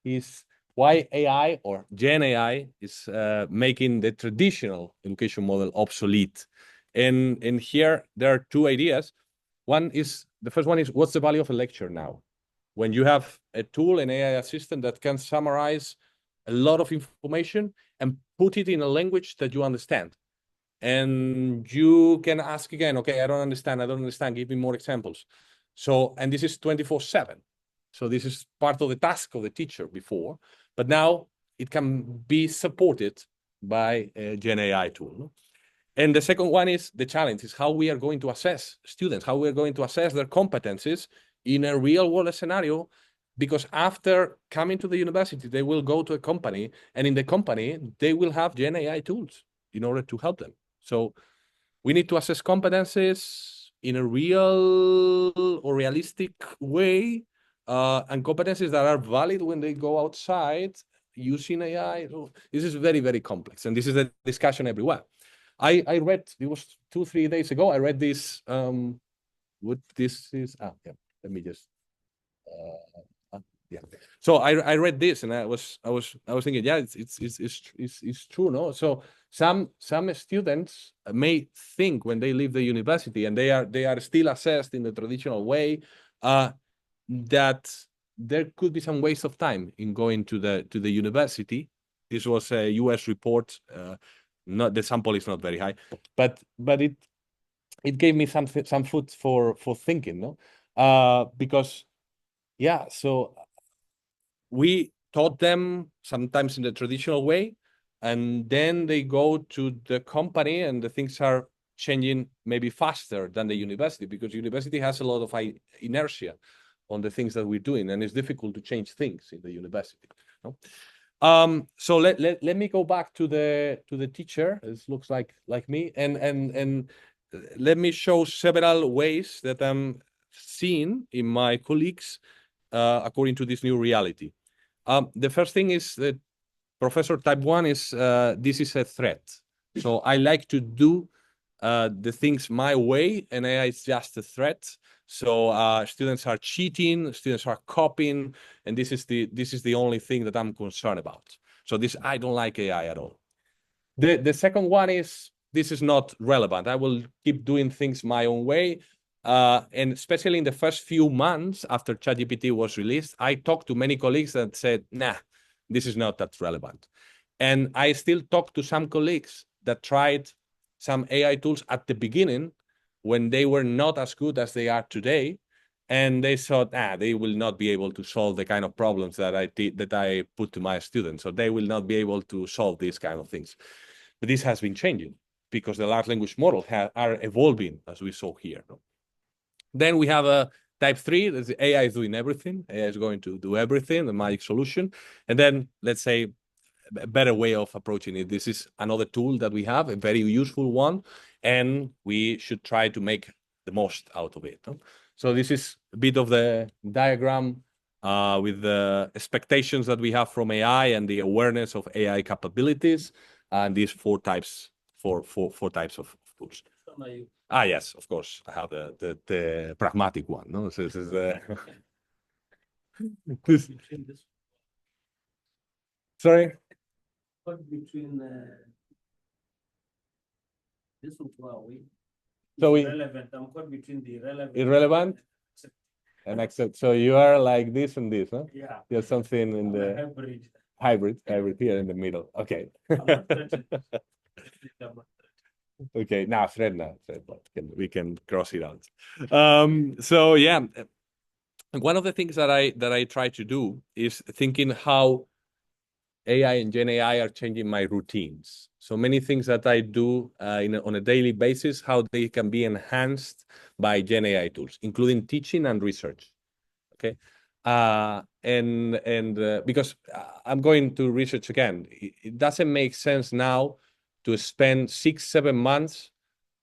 C: is why AI or Gen AI is making the traditional education model obsolete. And here there are two ideas. The first one is, what's the value of a lecture now? When you have a tool, an AI assistant that can summarize a lot of information and put it in a language that you understand. And you can ask again, okay, I don't understand, give me more examples. So, and this is 24/7. So this is part of the task of the teacher before, but now it can be supported by a Gen AI tool. And the second one is the challenge is how we are going to assess students, how we are going to assess their competencies in a real world scenario, because after coming to the university, they will go to a company, and in the company, they will have Gen AI tools in order to help them. So we need to assess competencies in a real or realistic way, and competencies that are valid when they go outside using AI. So this is very, very complex, and this is the discussion everywhere. I read, it was 2-3 days ago, I read this, what this is, yeah, let me just, yeah. So I read this and I was thinking, yeah, it's true, no? So some students may think when they leave the university and they are still assessed in the traditional way, that there could be some waste of time in going to the university. This was a US report, not the sample is not very high, but it gave me some food for thinking, no? Because yeah, so we taught them sometimes in the traditional way, and then they go to the company and the things are changing maybe faster than the university, because university has a lot of inertia on the things that we're doing, and it's difficult to change things in the university, no? So let me go back to the teacher. This looks like me, and let me show several ways that I'm seeing in my colleagues according to this new reality. The first thing is that Professor Type 1 is this is a threat. So I like to do the things my way, and AI is just a threat. So students are cheating, students are copying, and this is the only thing that I'm concerned about. So I don't like AI at all. The second one is, this is not relevant. I will keep doing things my own way. And especially in the first few months after ChatGPT was released, I talked to many colleagues that said, nah, this is not that relevant. And I still talk to some colleagues that tried some AI tools at the beginning when they were not as good as they are today. And they thought, they will not be able to solve the kind of problems that I put to my students. So they will not be able to solve these kind of things. But this has been changing because the large language models are evolving, as we saw here. Then we have a type 3, that's AI is doing everything. AI is going to do everything, the magic solution. And then let's say a better way of approaching it. This is another tool that we have, a very useful one, and we should try to make the most out of it. So this is a bit of the diagram with the expectations that we have from AI and the awareness of AI capabilities, and these four types of tools. Yes, of course, I have the pragmatic one. No, so this is sorry.
D: What between this one,
C: So
D: irrelevant. I'm caught between the
C: irrelevant and accept. So you are like this and this, huh?
D: Yeah.
C: You're something in the hybrid here in the middle. Okay. Okay, now thread, but we can cross it out. So yeah, one of the things that I try to do is thinking how AI and Gen AI are changing my routines. So many things that I do on a daily basis, how they can be enhanced by Gen AI tools, including teaching and research. Okay, because I'm going to research again, it doesn't make sense now to spend 6-7 months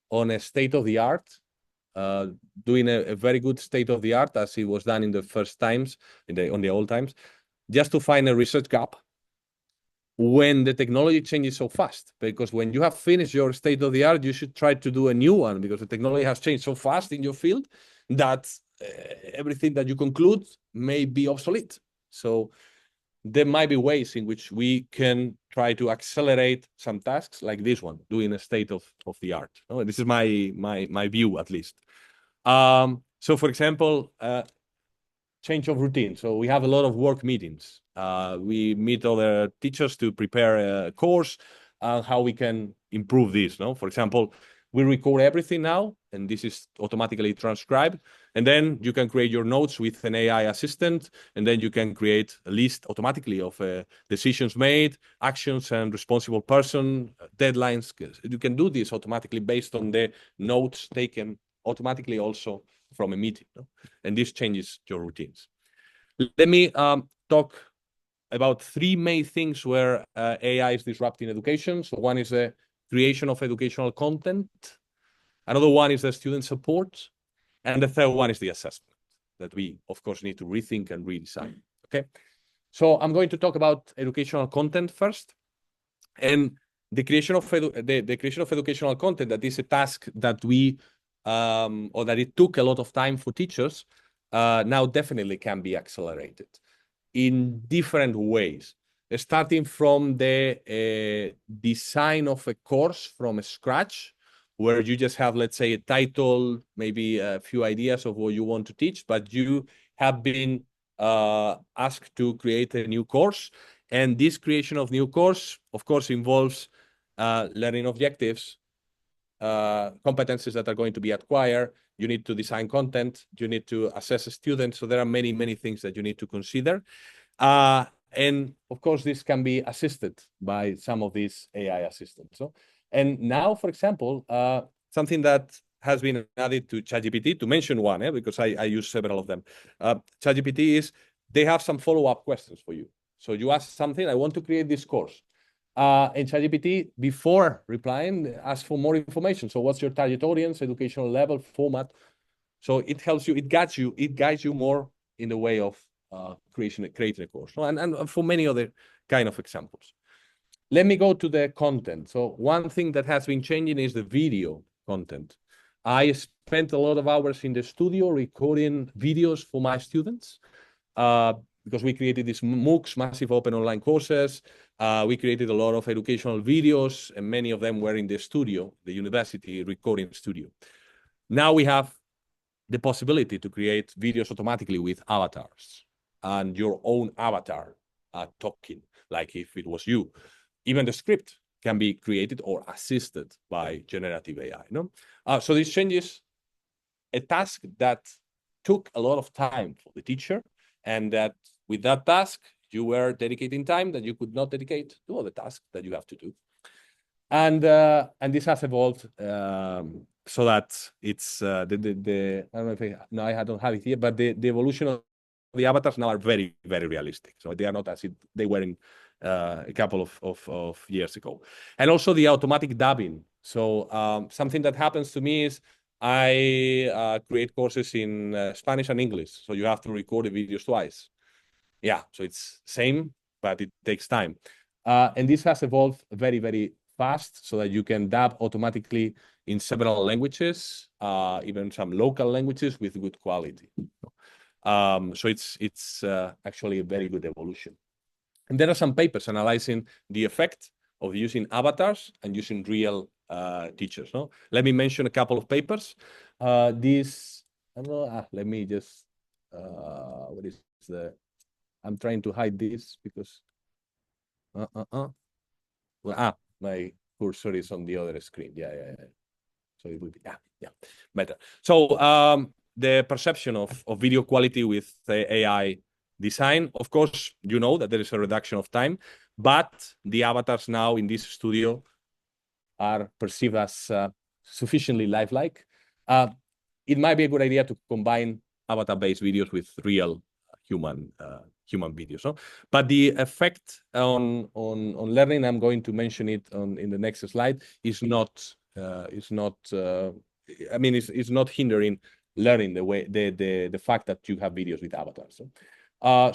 C: on a state of the art, doing a very good state of the art as it was done in the first times, on the old times, just to find a research gap when the technology changes so fast. Because when you have finished your state of the art, you should try to do a new one, because the technology has changed so fast in your field that everything that you conclude may be obsolete. So there might be ways in which we can try to accelerate some tasks like this one, doing a state of the art. Oh, this is my view, at least. So, for example, change of routine. So we have a lot of work meetings. We meet other teachers to prepare a course and how we can improve this. No, for example, we record everything now, and this is automatically transcribed. And then you can create your notes with an AI assistant, and then you can create a list automatically of decisions made, actions and responsible person, deadlines. You can do this automatically based on the notes taken automatically also from a meeting. No? And this changes your routines. Let me talk about three main things where AI is disrupting education. So one is the creation of educational content. Another one is the student support. And the third one is the assessment that we, of course, need to rethink and redesign. Okay. So I'm going to talk about educational content first. And the creation of the creation of educational content, that is a task that we or that it took a lot of time for teachers, now definitely can be accelerated in different ways, starting from the design of a course from scratch, where you just have, let's say, a title, maybe a few ideas of what you want to teach, but you have been asked to create a new course. And this creation of new course, of course, involves learning objectives, competencies that are going to be acquired. You need to design content. You need to assess a student. So there are many, many things that you need to consider. And of course, this can be assisted by some of these AI assistants. So, and now, for example, something that has been added to ChatGPT, to mention one, because I use several of them. ChatGPT is, they have some follow-up questions for you. So you ask something, I want to create this course. And ChatGPT, before replying, asks for more information. So what's your target audience, educational level, format? So it helps you, it guides you more in the way of creating a course. And for many other kind of examples. Let me go to the content. So one thing that has been changing is the video content. I spent a lot of hours in the studio recording videos for my students because we created these MOOCs, massive open online courses. We created a lot of educational videos, and many of them were in the studio, the university recording studio. Now we have the possibility to create videos automatically with avatars and your own avatar talking, like if it was you. Even the script can be created or assisted by generative AI. No? So this changes a task that took a lot of time for the teacher, and that with that task, you were dedicating time that you could not dedicate to other tasks that you have to do. And this has evolved so that it's I don't know if I don't have it here, but the evolution of the avatars now are very, very realistic. So they are not as they were in a couple of years ago. And also the automatic dubbing. So something that happens to me is I create courses in Spanish and English. So you have to record the videos twice. Yeah, so it's same, but it takes time. And this has evolved very, very fast so that you can dub automatically in several languages, even some local languages with good quality. So it's actually a very good evolution. And there are some papers analyzing the effect of using avatars and using real teachers. No? Let me mention a couple of papers. This, I don't know, let me just, what is the, I'm trying to hide this because, well, my cursor is on the other screen. Yeah. So it would be, yeah, better. So the perception of video quality with the AI design, of course, you know that there is a reduction of time, but the avatars now in this studio are perceived as sufficiently lifelike. It might be a good idea to combine avatar-based videos with real human videos. No? But the effect on learning, I'm going to mention it in the next slide, is not I mean, it's not hindering learning the way the fact that you have videos with avatars.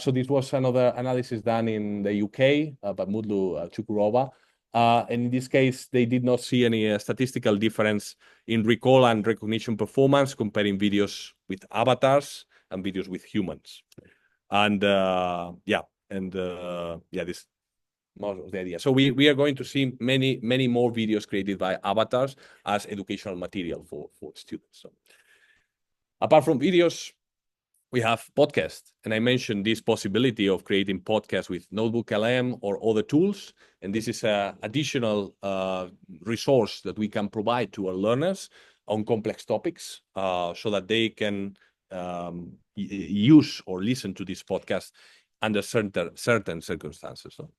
C: So this was another analysis done in the UK by Mutlu Chukurova. And in this case, they did not see any statistical difference in recall and recognition performance comparing videos with avatars and videos with humans. And yeah, yeah, this most of the idea. So we are going to see many more videos created by avatars as educational material for students. So apart from videos, we have podcasts, and I mentioned this possibility of creating podcasts with Notebook LM or other tools, and this is an additional resource that we can provide to our learners on complex topics, so that they can use or listen to this podcast under certain circumstances. So.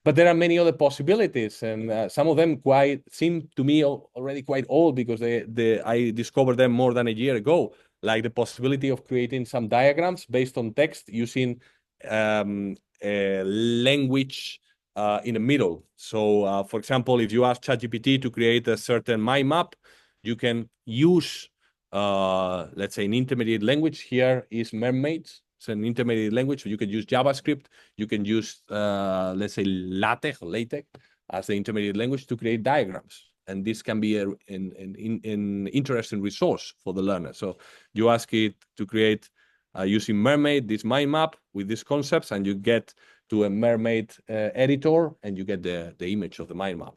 C: But there are many other possibilities, and some of them seem to me already quite old because I discovered them more than a year ago, like the possibility of creating some diagrams based on text using a language in the middle. So, for example, if you ask ChatGPT to create a certain mind map, you can use, let's say, an intermediate language. Here is Mermaids. It's an intermediate language. So you can use JavaScript. You can use, let's say, LaTeX as the intermediate language to create diagrams. And this can be an interesting resource for the learner. So you ask it to create, using Mermaid, this mind map with these concepts, and you get to a Mermaid editor, and you get the image of the mind map.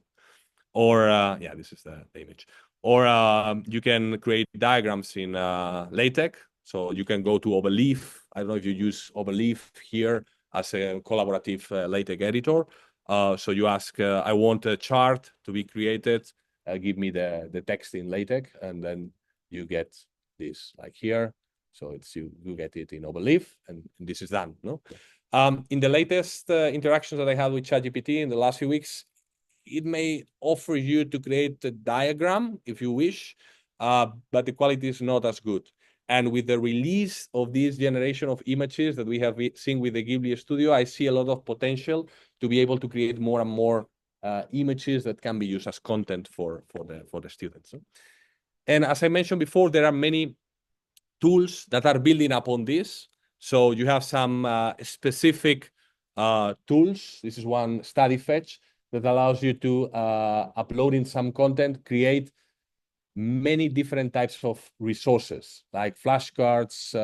C: Or, yeah, this is the image. Or you can create diagrams in LaTeX. So you can go to Overleaf. I don't know if you use Overleaf here as a collaborative LaTeX editor. So you ask, I want a chart to be created. Give me the text in LaTeX, and then you get this like here. So it's you get it in Overleaf, and this is done. No, in the latest interactions that I had with ChatGPT in the last few weeks, it may offer you to create a diagram if you wish, but the quality is not as good. And with the release of this generation of images that we have seen with the Ghibli Studio, I see a lot of potential to be able to create more and more images that can be used as content for the students. And as I mentioned before, there are many tools that are building upon this. So you have some specific tools. This is one, Study Fetch, that allows you to upload in some content, create many different types of resources like flashcards,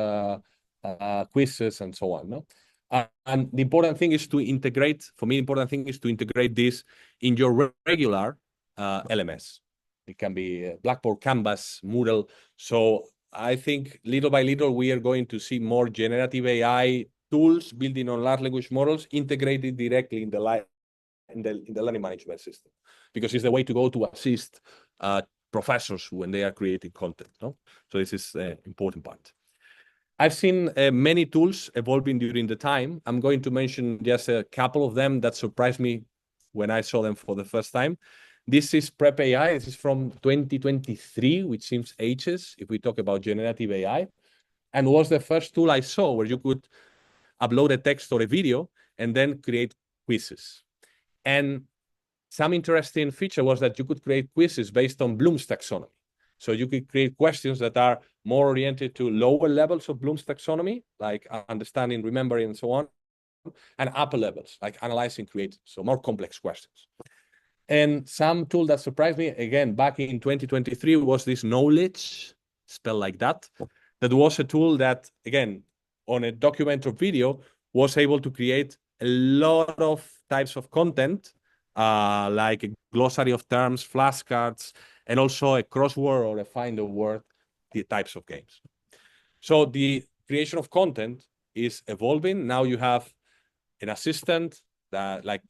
C: quizzes, and so on. No? And the important thing is to integrate, for me, the important thing is to integrate this in your regular LMS. It can be Blackboard, Canvas, Moodle. So I think little by little, we are going to see more generative AI tools building on large language models integrated directly in the learning management system, because it's the way to go to assist professors when they are creating content. No? So this is the important part. I've seen many tools evolving during the time. I'm going to mention just a couple of them that surprised me when I saw them for the first time. This is Prep AI. This is from 2023, which seems ages if we talk about generative AI, and was the first tool I saw where you could upload a text or a video and then create quizzes. And some interesting feature was that you could create quizzes based on Bloom's taxonomy. So you could create questions that are more oriented to lower levels of Bloom's taxonomy, like understanding, remembering, and so on, and upper levels, like analyzing, creating, so more complex questions. And some tool that surprised me, again, back in 2023, was this Knowledge, spelled like that. That was a tool that, again, on a document or video, was able to create a lot of types of content, like a glossary of terms, flashcards, and also a crossword or a find a word, the types of games. So the creation of content is evolving. Now you have an assistant that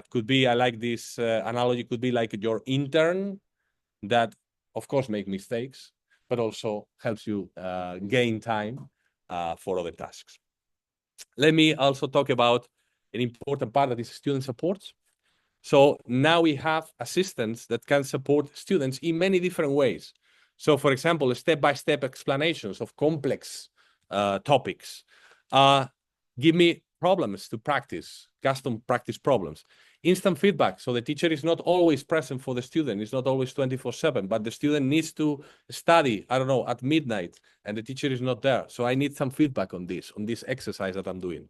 C: could be, I like this analogy, could be like your intern that, of course, make mistakes, but also helps you gain time for other tasks. Let me also talk about an important part that is student support. So now we have assistants that can support students in many different ways. So, for example, step-by-step explanations of complex topics. Give me problems to practice, custom practice problems. Instant feedback. So the teacher is not always present for the student. It's not always 24/7, but the student needs to study, I don't know, at midnight, and the teacher is not there. So I need some feedback on this exercise that I'm doing.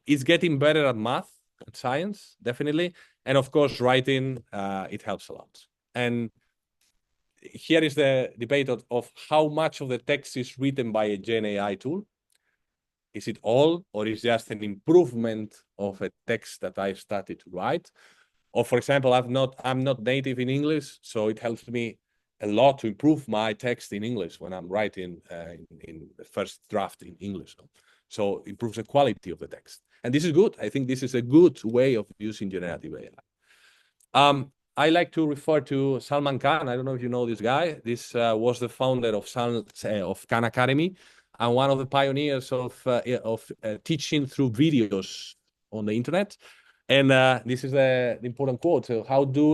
C: It's getting better at math, at science, definitely. And of course, writing, it helps a lot. And here is the debate of how much of the text is written by a Gen AI tool. Is it all, or is it just an improvement of a text that I started to write? Or for example, I'm not native in English, so it helps me a lot to improve my text in English when I'm writing in the first draft in English. So it improves the quality of the text. And this is good. I think this is a good way of using generative AI. I like to refer to Salman Khan. I don't know if you know this guy. This was the founder of Khan Academy and one of the pioneers of teaching through videos on the internet. And this is the important quote. So how do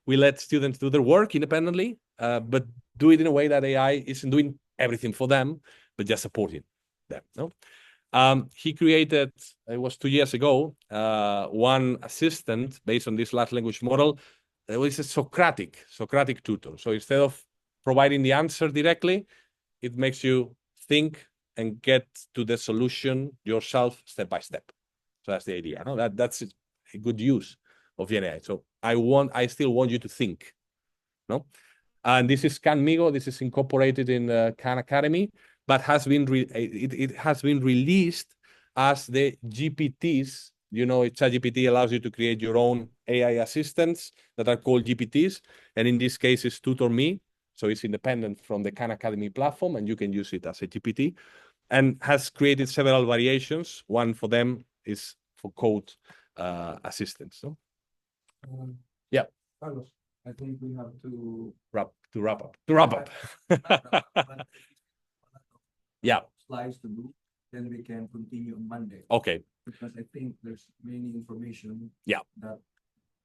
C: we let students do their work independently, but do it in a way that AI isn't doing everything for them, but just supporting them? No? He created, it was 2 years ago, one assistant based on this large language model. It was a Socratic tutor. So instead of providing the answer directly, it makes you think and get to the solution yourself step by step. So that's the idea. No? That's a good use of GenAI. So I still want you to think. No? And this is Khan-Migo. This is incorporated in Khan Academy, but it has been released as the GPTs. You know, ChatGPT allows you to create your own AI assistants that are called GPTs. And in this case, it's TutorMe. So it's independent from the Khan Academy platform, and you can use it as a GPT. And has created several variations. One for them is for code assistance. No? Yeah.
A: Carlos, I think we have to
C: wrap up. Yeah.
A: Slides to do, then we can continue on Monday.
C: Okay.
A: Because I think there's many information.
C: Yeah.
A: That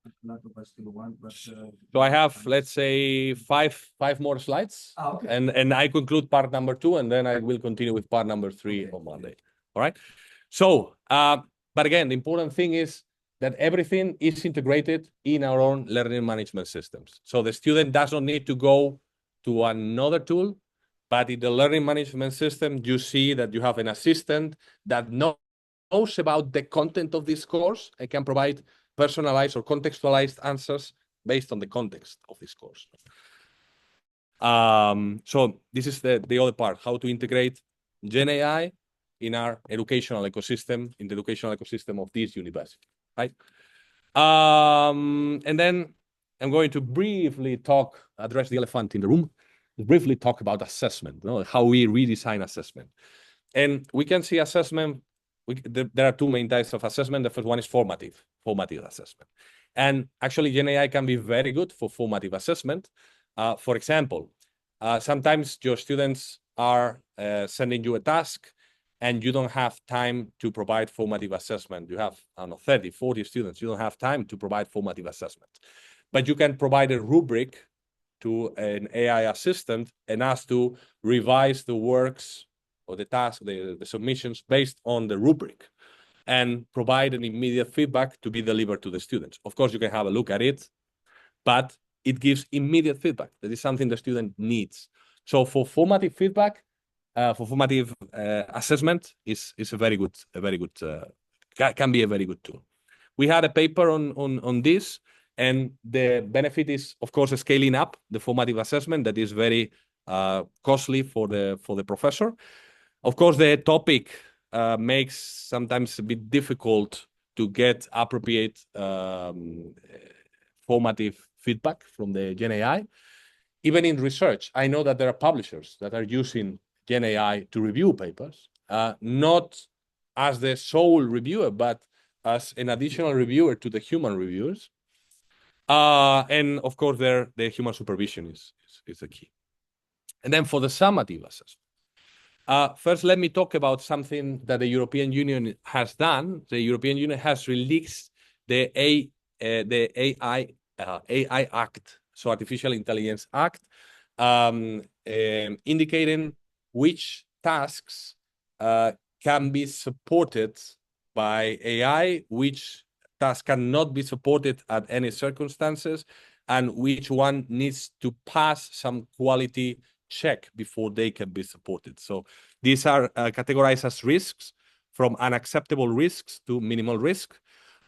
A: a lot of us still want, but
C: so I have, let's say, five more slides.
A: Okay.
C: And I conclude part number 2, and then I will continue with part number 3 on Monday. All right. So, but again, the important thing is that everything is integrated in our own learning management systems. So the student does not need to go to another tool, but in the learning management system, you see that you have an assistant that knows about the content of this course and can provide personalized or contextualized answers based on the context of this course. So this is the other part, how to integrate Gen AI in our educational ecosystem, in the educational ecosystem of this university, right? And then I'm going to briefly address the elephant in the room, briefly talk about assessment, you know, how we redesign assessment. And we can see assessment, there are 2 main types of assessment. The first one is formative assessment. And actually, Gen AI can be very good for formative assessment. For example, sometimes your students are sending you a task and you don't have time to provide formative assessment. You have, I don't know, 30, 40 students. You don't have time to provide formative assessment. But you can provide a rubric to an AI assistant and ask to revise the works or the task, the submissions based on the rubric, and provide an immediate feedback to be delivered to the students. Of course, you can have a look at it, but it gives immediate feedback. That is something the student needs. So for formative feedback, for formative assessment is a very good, can be a very good tool. We had a paper on this, and the benefit is, of course, scaling up the formative assessment that is very costly for the professor. Of course, the topic makes sometimes a bit difficult to get appropriate formative feedback from the Gen AI. Even in research, I know that there are publishers that are using Gen AI to review papers, not as the sole reviewer, but as an additional reviewer to the human reviewers. And of course, the human supervision is the key. And then for the summative assessment, first, let me talk about something that the European Union has done. The European Union has released the AI Act, so Artificial Intelligence Act, indicating which tasks can be supported by AI, which tasks cannot be supported at any circumstances, and which one needs to pass some quality check before they can be supported. So these are categorized as risks, from unacceptable risks to minimal risk.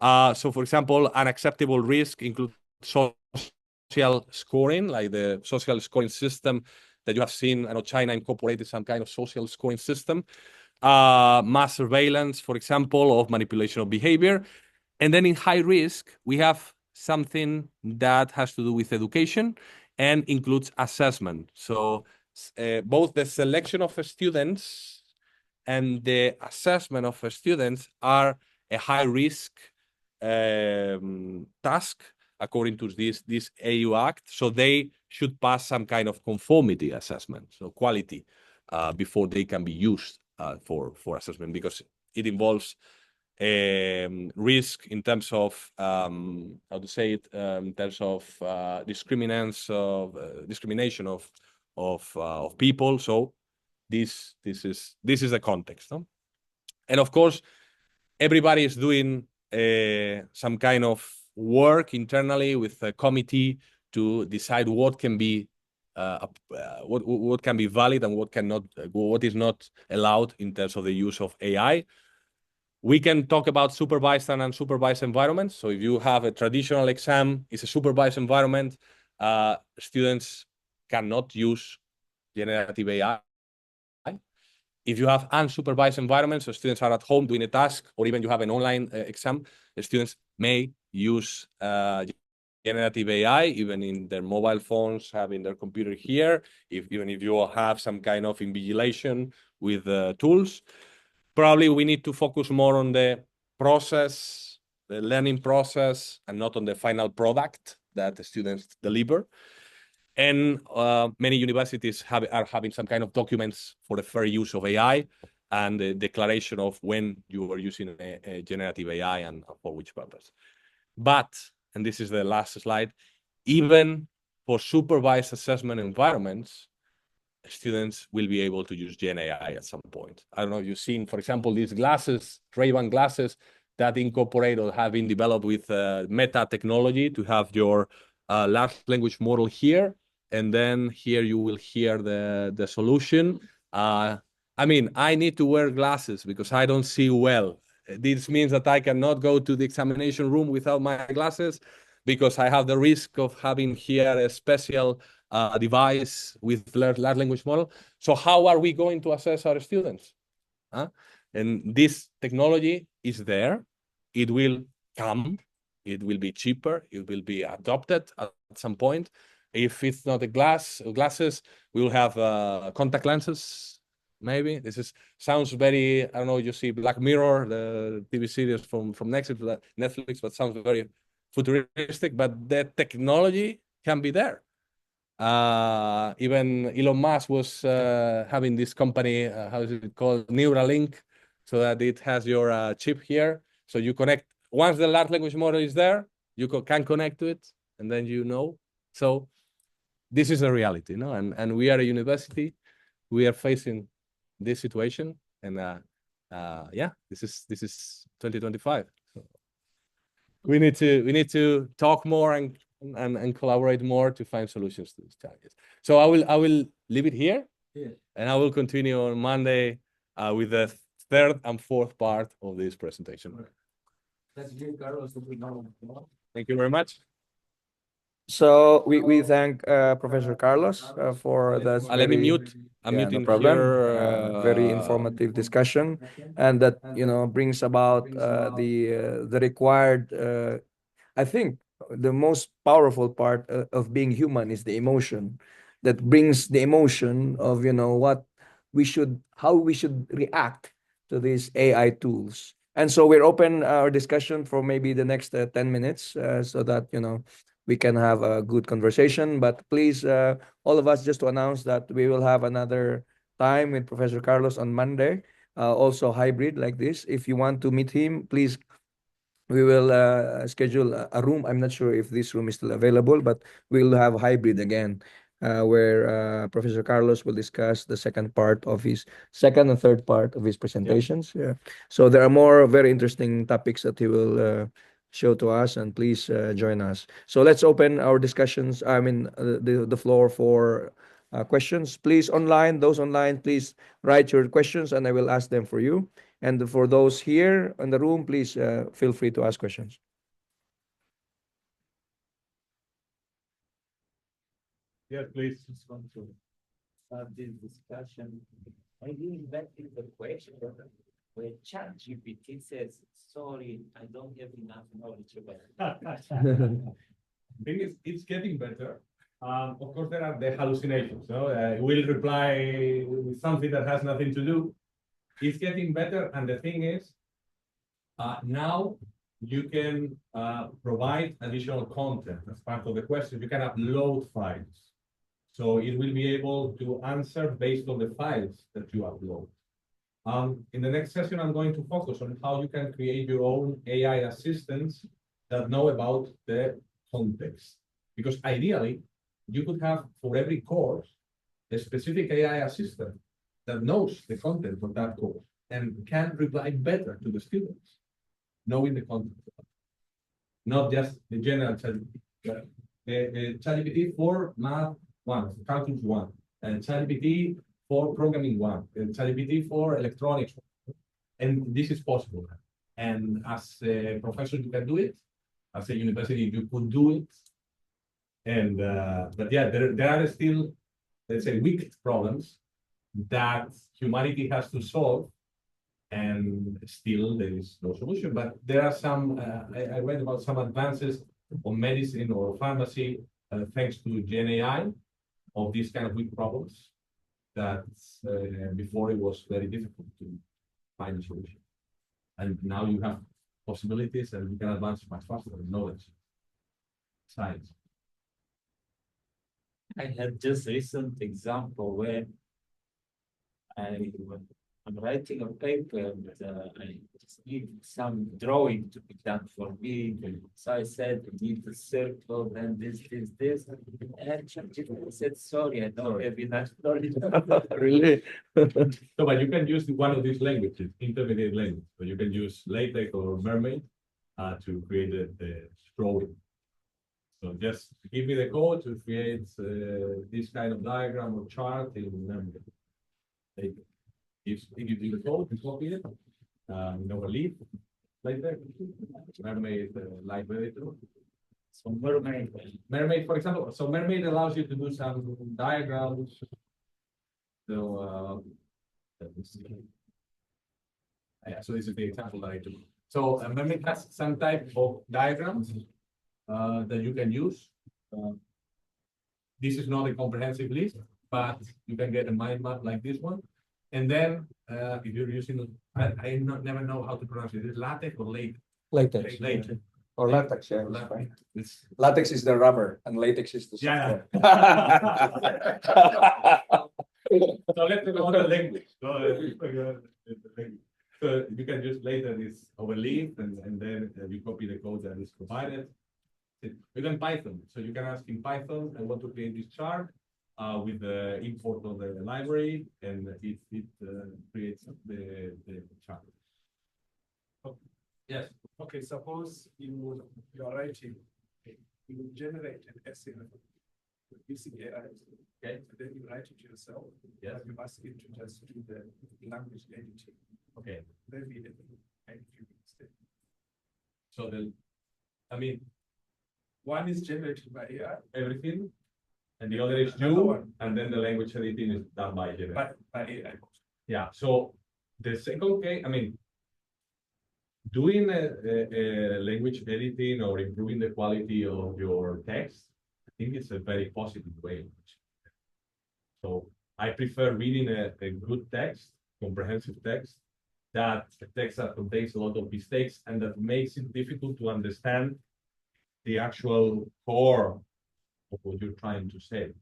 C: So for example, unacceptable risk includes social scoring, like the social scoring system that you have seen. I know China incorporated some kind of social scoring system. mass surveillance, for example, of manipulation of behavior. And then in high risk, we have something that has to do with education and includes assessment. So both the selection of students and the assessment of students are a high risk task according to this AU Act. So they should pass some kind of conformity assessment, so quality, before they can be used for assessment, because it involves risk in terms of how to say it, in terms of discrimination of people. So this is the context, no? And of course, everybody is doing some kind of work internally with a committee to decide what can be what can be valid and what cannot, what is not allowed in terms of the use of AI. We can talk about supervised and unsupervised environments. So if you have a traditional exam, it's a supervised environment. Students cannot use generative AI. If you have unsupervised environments, so students are at home doing a task, or even you have an online exam, the students may use generative AI, even in their mobile phones, having their computer here, even if you have some kind of invigilation with tools. Probably we need to focus more on the process, the learning process, and not on the final product that the students deliver. And many universities are having some kind of documents for the fair use of AI and the declaration of when you are using a generative AI and for which purpose. But, and this is the last slide, even for supervised assessment environments, students will be able to use Gen AI at some point. I don't know if you've seen, for example, these glasses, Ray-Ban glasses that incorporate or have been developed with Meta technology to have your large language model here, and then here you will hear the solution. I mean, I need to wear glasses because I don't see well. This means that I cannot go to the examination room without my glasses because I have the risk of having here a special device with large language model. So how are we going to assess our students? And this technology is there. It will come. It will be cheaper. It will be adopted at some point. If it's not glasses, we will have contact lenses. Maybe sounds very, I don't know. You see Black Mirror, the TV series from Netflix, but sounds very futuristic. But the technology can be there. Even Elon Musk was having this company, how is it called, Neuralink, so that it has your chip here. So you connect, once the large language model is there, you can connect to it, and then you know. So this is a reality, no? And we are a university, we are facing this situation, and yeah, this is 2025. So we need to talk more and collaborate more to find solutions to these challenges. So I will leave it here, and I will continue on Monday with the third and fourth part of this presentation.
D: That's good, Carlos.
C: Thank you very much.
A: So we thank Professor Carlos for that.
C: Let me mute. I'm
A: Yeah,
C: muting
A: no problem.
C: here.
A: Very informative discussion, and that brings about the required. I think the most powerful part of being human is the emotion, that brings the emotion of how we should react to these AI tools. And so we're open our discussion for maybe the next 10 minutes, so that we can have a good conversation. But please, all of us, just to announce that we will have another time with Professor Carlos on Monday, also hybrid like this. If you want to meet him, please, we will schedule a room. I'm not sure if this room is still available, but we'll have hybrid again, where Professor Carlos will discuss the second and third part of his presentations. Yeah. So there are more very interesting topics that he will show to us, and please join us. So let's open our discussions. I mean, the floor for questions. Please, those online, please write your questions, and I will ask them for you. And for those here in the room, please feel free to ask questions.
B: Yes, please.
D: Just want to start this discussion. maybe back to the question where ChatGPT says, sorry, I don't have enough knowledge about it.
B: Thing is, it's getting better. Of course, there are the hallucinations. No, it will reply with something that has nothing to do. It's getting better, and the thing is, now you can provide additional content as part of the question. You can upload files, so it will be able to answer based on the files that you upload. In the next session, I'm going to focus on how you can create your own AI assistants that know about the context. Because ideally, you could have for every course a specific AI assistant that knows the content of that course and can reply better to the students, knowing the content. Not just the general ChatGPT. ChatGPT for Math 1, Calculus 1, and ChatGPT for Programming 1, and ChatGPT for Electronics. And this is possible. And as a professor, you can do it. As a university, you could do it. And but yeah, there are still, let's say, wicked problems that humanity has to solve, and still there is no solution. But there are some. I read about some advances on medicine or pharmacy thanks to Gen AI of these kind of wicked problems that before it was very difficult to find a solution. And now you have possibilities, and you can advance much faster in knowledge, science.
D: I had just recent example where I'm writing a paper, and I just need some drawing to be done for me. So I said, I need the circle, then this. And ChatGPT said, sorry, I don't have enough knowledge.
A: Really?
B: So, but you can use one of these languages, intermediate language. So you can use LaTeX or Mermaid to create the drawing. So just give me the code to create this kind of diagram or chart in Mermaid. If you do the code, you copy it, leave later. Mermaid live editor.
D: So Mermaid.
B: Mermaid, for example, so Mermaid allows you to do some diagrams. So yeah, so this is the example that I took. So Mermaid has some type of diagrams that you can use. This is not a comprehensive list, but you can get a mind map like this one. And then if you're using, never know how to pronounce it. Is it LaTeX or LaTeX?
A: Latex.
B: LaTeX.
A: Or latex, yeah.
B: LaTeX.
A: Fine.
B: It's,
A: Latex is the rubber and latex is the
B: Yeah,
A: software.
B: so let's talk about the language. So you can just later this overleaf, and then you copy the code that is provided. You can Python, so you can ask in Python, I want to create this chart with the import of the library, and it creates the chart. Yes.
G: Okay, suppose you are writing, you generate an essay using AI.
B: Okay.
G: And then you write it yourself.
B: Yes.
G: But you ask it to just do the language editing.
B: Okay.
G: Maybe and you mistake.
B: So
G: One is generated by AI,
B: everything, and the other is
G: Another
B: you,
G: one.
B: and then the language editing is done by Generative.
G: by AI.
B: Yeah. So the second case, doing a language editing or improving the quality of your text, I think it's a very positive way. So I prefer reading a good text, comprehensive text, that a text that contains a lot of mistakes and that makes it difficult to understand the actual core of what you're trying to say.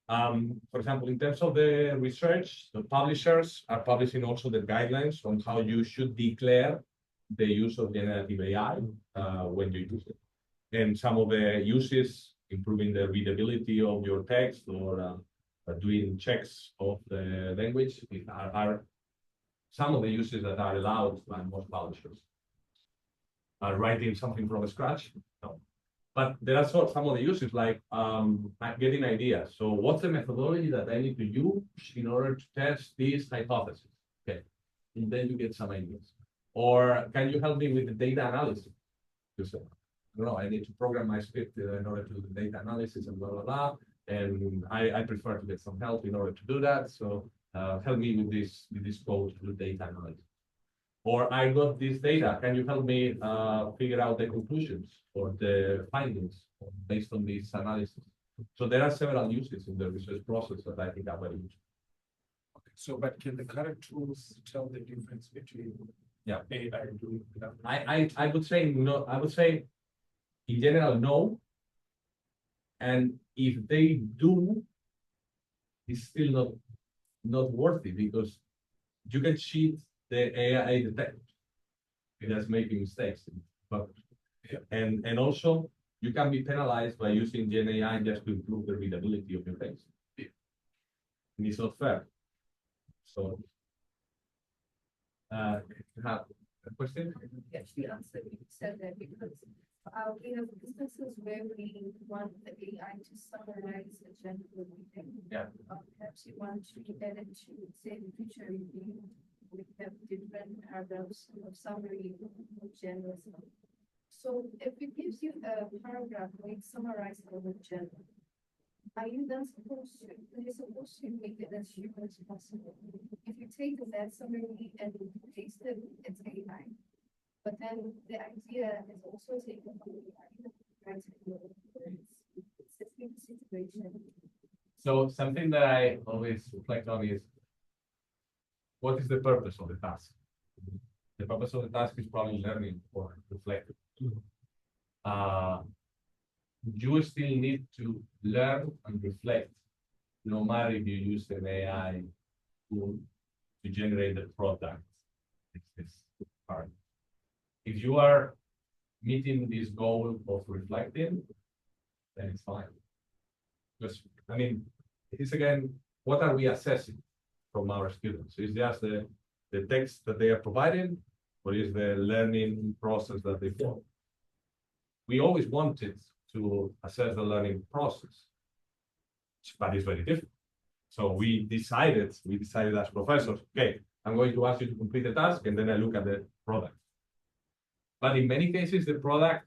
B: For example, in terms of the research, the publishers are publishing also the guidelines on how you should declare the use of generative AI when you use it. And some of the uses, improving the readability of your text or doing checks of the language, are some of the uses that are allowed by most publishers. Writing something from scratch, no. But there are some of the uses like getting ideas. So what's the methodology that I need to use in order to test this hypothesis? Okay, and then you get some ideas. Or can you help me with the data analysis? Because I don't know, I need to program my script in order to do the data analysis and blah, blah, blah. And I prefer to get some help in order to do that. So help me with this code with data analysis. Or I got this data, can you help me figure out the conclusions or the findings based on this analysis? So there are several uses in the research process that I think are very useful.
G: Okay, so, but can the current tools tell the difference between AI doing that?
B: I would say no. I would say in general no. And if they do, it's still not worthy because you can cheat the AI detector. It has making mistakes. But and also you can be penalized by using Gen AI just to improve the readability of your text. And it's not fair. So you have a question?
H: Yes, you answered, you said that because we have businesses where we want the AI to summarize a general meeting.
B: Yeah.
H: Perhaps you want to get it to say the future review. We have different paragraphs of summary of general. So if it gives you a paragraph where it summarizes the whole general, are you then supposed to, you're supposed to make it as human as possible? If you take that summary and paste it, it's AI. But then the idea is also taken from AI. Right? It's a big situation.
B: So something that I always reflect on is what is the purpose of the task? The purpose of the task is probably learning or reflecting. You still need to learn and reflect, no matter if you use an AI tool to generate the product. It's hard. If you are meeting this goal of reflecting, then it's fine. Because, I mean, it's again, what are we assessing from our students? Is just the text that they are providing, or is the learning process that they follow? We always wanted to assess the learning process, but it's very difficult. So we decided as professors, okay, I'm going to ask you to complete the task, and then I look at the product. But in many cases, the product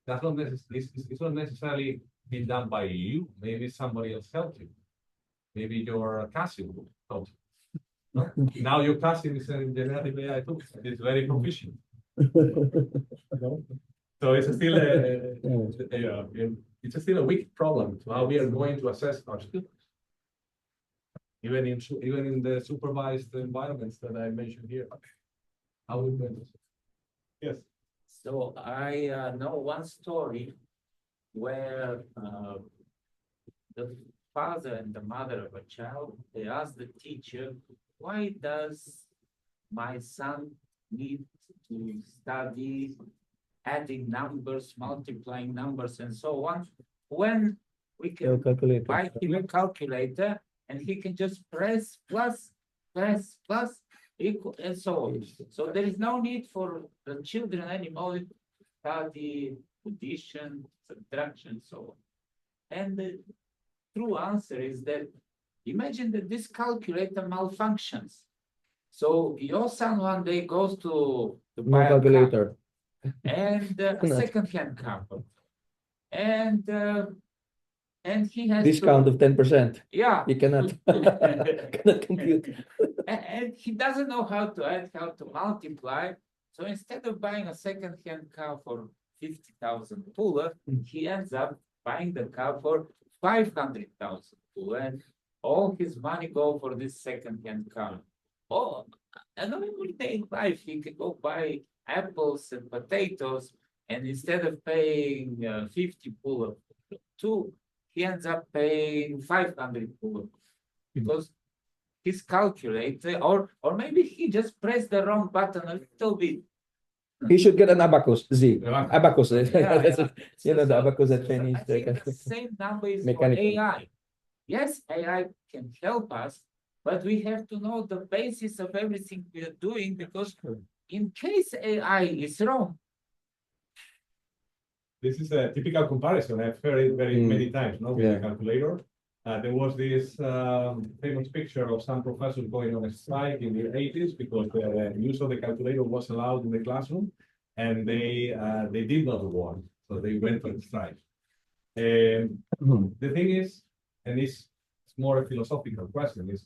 B: does not it's not necessarily been done by you. Maybe somebody else helped you. Maybe your cousin helped you. Now your cousin is a generative AI tool. It's very proficient. So it's still a weak problem to how we are going to assess our students. Even in the supervised environments that I mentioned here. How we going to assess? Yes.
F: So I know one story where the father and the mother of a child, they asked the teacher, why does my son need to study adding numbers, multiplying numbers, and so on, when we can buy him a calculator and he can just press plus, equal, and so on. So there is no need for the children anymore to study addition, subtraction, so on. And the true answer is that imagine that this calculator malfunctions. So your son one day goes to buy a calculator and a second-hand car, and he has
A: discount of 10%.
F: Yeah,
A: You cannot compute.
F: and he doesn't know how to add, how to multiply. So instead of buying a second-hand car for 50,000 puller, he ends up buying the car for 500,000 puller, and all his money go for this second-hand car. Oh, and every day in life he can go buy apples and potatoes, and instead of paying 50 puller two, he ends up paying 500 puller because his calculator, or maybe he just pressed the wrong button a little bit.
A: He should get an abacus, Z. Abacus.
F: Yeah.
A: You know, the abacus that Chinese.
F: I think the same number is for
A: Mechanical.
F: AI. Yes, AI can help us, but we have to know the basis of everything we are doing, because in case AI is wrong.
B: This is a typical comparison. I've heard it many times, no, with the calculator. There was this famous picture of some professors going on a strike in the 80s because the use of the calculator was allowed in the classroom, and they did not want, so they went on strike. The thing is, and it's more a philosophical question: is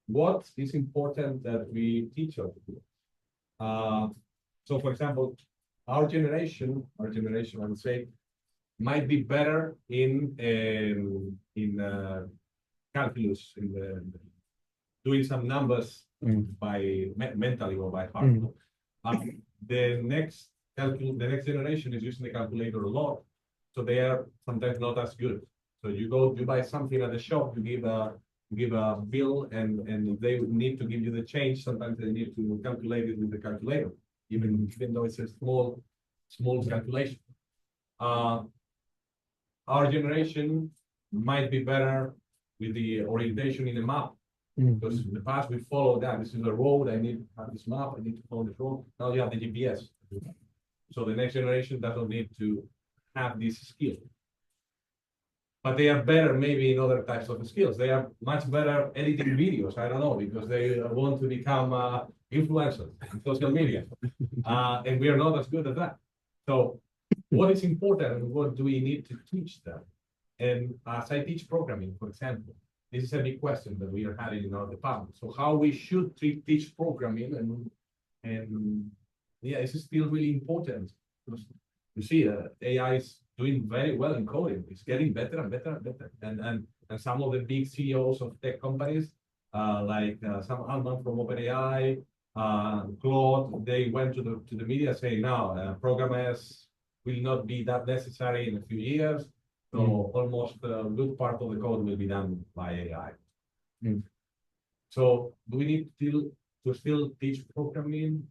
B: what is important that we teach our people? So, for example, our generation, I would say, might be better in calculus, doing some numbers by mentally or by heart. The next generation is using the calculator a lot, so they are sometimes not as good. So you buy something at the shop, you give a bill, and they need to give you the change. Sometimes they need to calculate it with the calculator, even though it's a small calculation. Our generation might be better with the orientation in a map. Because in the past we followed that. This is a road, I need to have this map, I need to follow this road. Now you have the GPS. So the next generation doesn't need to have this skill. But they are better maybe in other types of skills. They are much better editing videos, I don't know, because they want to become influencers in social media. And we are not as good at that. So what is important and what do we need to teach them? And as I teach programming, for example, this is a big question that we are having in our department. So how we should teach programming, and yeah, this is still really important. Because you see, AI is doing very well in coding. It's getting better and better and better. And some of the big CEOs of tech companies, like Sam Altman from OpenAI, Claude, they went to the media saying, now programmers will not be that necessary in a few years. So almost a good part of the code will be done by AI. So do we need to still teach programming?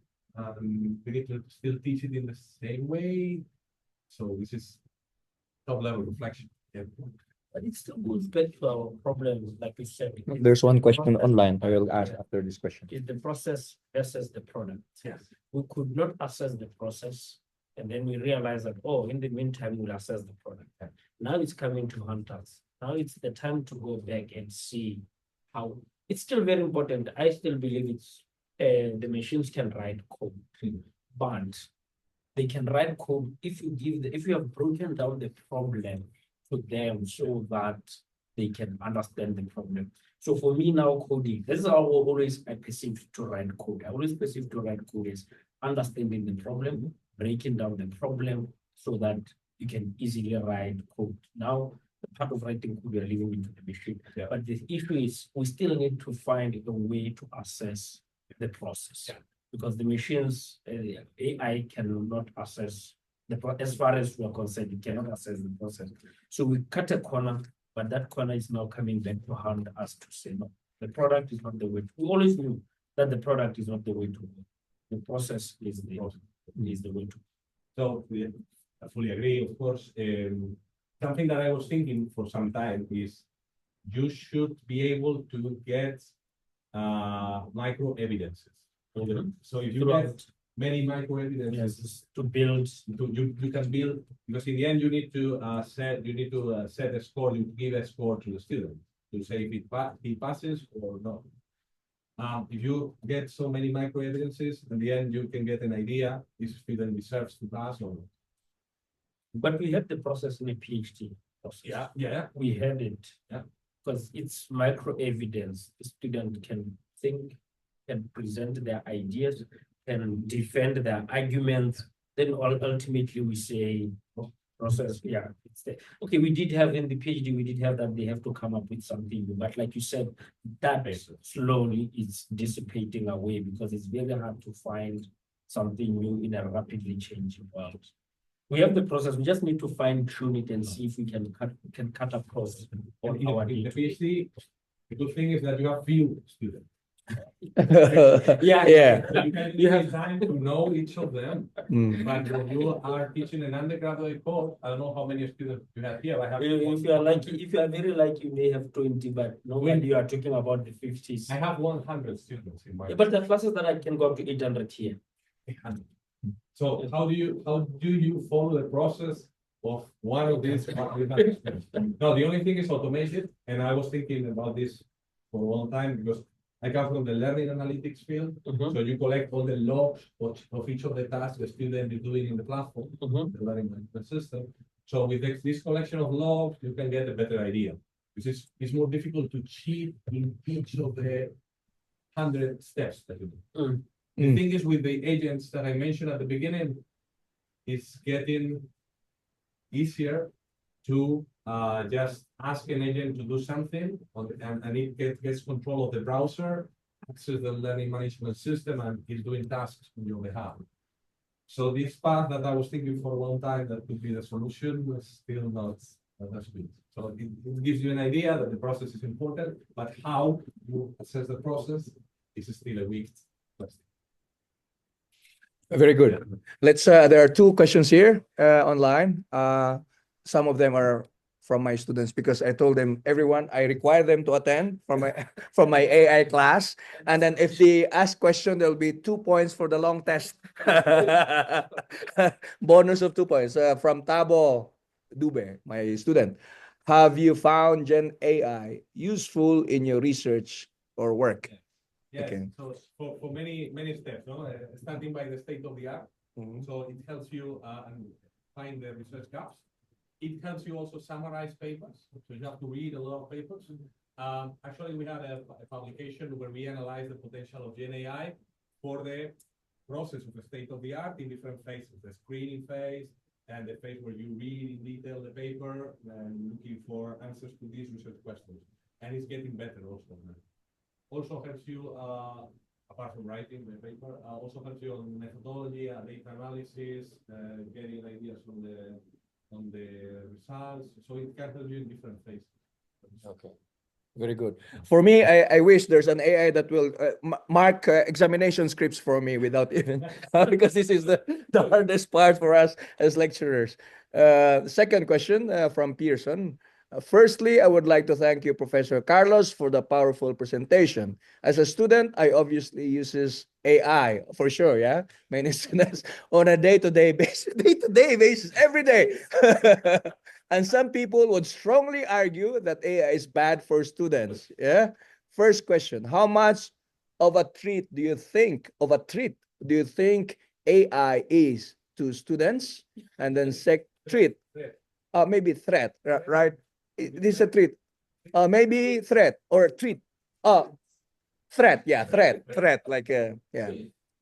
B: We need to still teach it in the same way. So this is top level reflection. Yeah.
I: But it still goes back to our problem, like we said.
A: There's one question online I will ask after this question.
I: Is the process versus the product?
B: Yes.
I: We could not assess the process, and then we realize that, oh, in the meantime, we'll assess the product. Now it's coming to hunters. Now it's the time to go back and see how. It's still very important. I still believe it's the machines can write code, but they can write code if you have broken down the problem to them so that they can understand the problem. So for me now, coding, this is how always I perceive to write code. I always perceive to write code as understanding the problem, breaking down the problem so that you can easily write code. Now, the part of writing code we are leaving into the machine.
B: Yeah.
I: But the issue is we still need to find a way to assess the process. Because the machines, AI cannot assess the process. As far as we are concerned, it cannot assess the process. So we cut a corner, but that corner is now coming back to haunt us to say, no, the product is not the way. We always knew that the product is not the way to go. The process is the way to.
B: So I fully agree, of course. Something that I was thinking for some time is you should be able to get micro evidences. So if you get many micro evidences
I: to build,
B: you can build, because in the end you need to set a score. You give a score to the student to say if he passes or not. If you get so many micro evidences, in the end you can get an idea if student deserves to pass or not.
I: But we have the process in a PhD process.
B: Yeah.
I: We had it. Yeah. Because it's micro evidence. The student can think, can present their ideas, can defend their arguments. Then ultimately we say, oh, process. Yeah. Okay, we did have in the PhD, we did have that they have to come up with something. But like you said, that slowly is dissipating away because it's very hard to find something new in a rapidly changing world. We have the process. We just need to fine tune it and see if we can cut across all our
B: in the PhD. The good thing is that you have few students.
I: Yeah.
B: You have time to know each of them. But when you are teaching an undergraduate course, I don't know how many students you have here.
I: If you are lucky, if you are very lucky, you may have 20, but when you are talking about the 50s.
B: I have 100 students in my.
I: But the classes that I can go up to 800 here.
B: 800. So how do you follow the process of one of these? No, the only thing is automated, and I was thinking about this for a long time because I come from the learning analytics field. So you collect all the logs of each of the tasks the student is doing in the platform, the learning management system. So with this collection of logs, you can get a better idea. It's more difficult to cheat in each of the 100 steps that you do. The thing is with the agents that I mentioned at the beginning, it's getting easier to just ask an agent to do something and it gets control of the browser, access the learning management system, and is doing tasks on your behalf. So this path that I was thinking for a long time that could be the solution was still not as good. So it gives you an idea that the process is important, but how you assess the process is still a weak question.
A: Very good. Let's. There are two questions here online. Some of them are from my students because I told them everyone I require them to attend from my from my AI class, and then if they ask question, there'll be 2 points for the long test. Bonus of 2 points from Tabo Dube, my student. Have you found Gen AI useful in your research or work?
B: Yes,
A: Okay.
B: so for many steps, no? Starting by the state of the art. So it helps you find the research gaps. It helps you also summarize papers. So you have to read a lot of papers. Actually, we had a publication where we analyzed the potential of Gen AI for the process of the state of the art in different phases, the screening phase and the phase where you read in detail the paper and looking for answers to these research questions. And it's getting better also. Also helps you, apart from writing the paper, also helps you on methodology, data analysis, getting ideas on the results. So it can help you in different phases.
A: Okay. Very good. For me, I wish there's an AI that will mark examination scripts for me without even, because this is the hardest part for us as lecturers. Second question from Pearson. Firstly, I would like to thank you, Professor Carlos, for the powerful presentation. As a student, I obviously uses AI for sure, yeah? Many students on a day-to-day basis, every day. And some people would strongly argue that AI is bad for students, yeah? First question, how much of a threat do you think AI is to students? And then threat, maybe threat, right? This is a threat. Maybe threat or treat. Threat, yeah, threat, like yeah,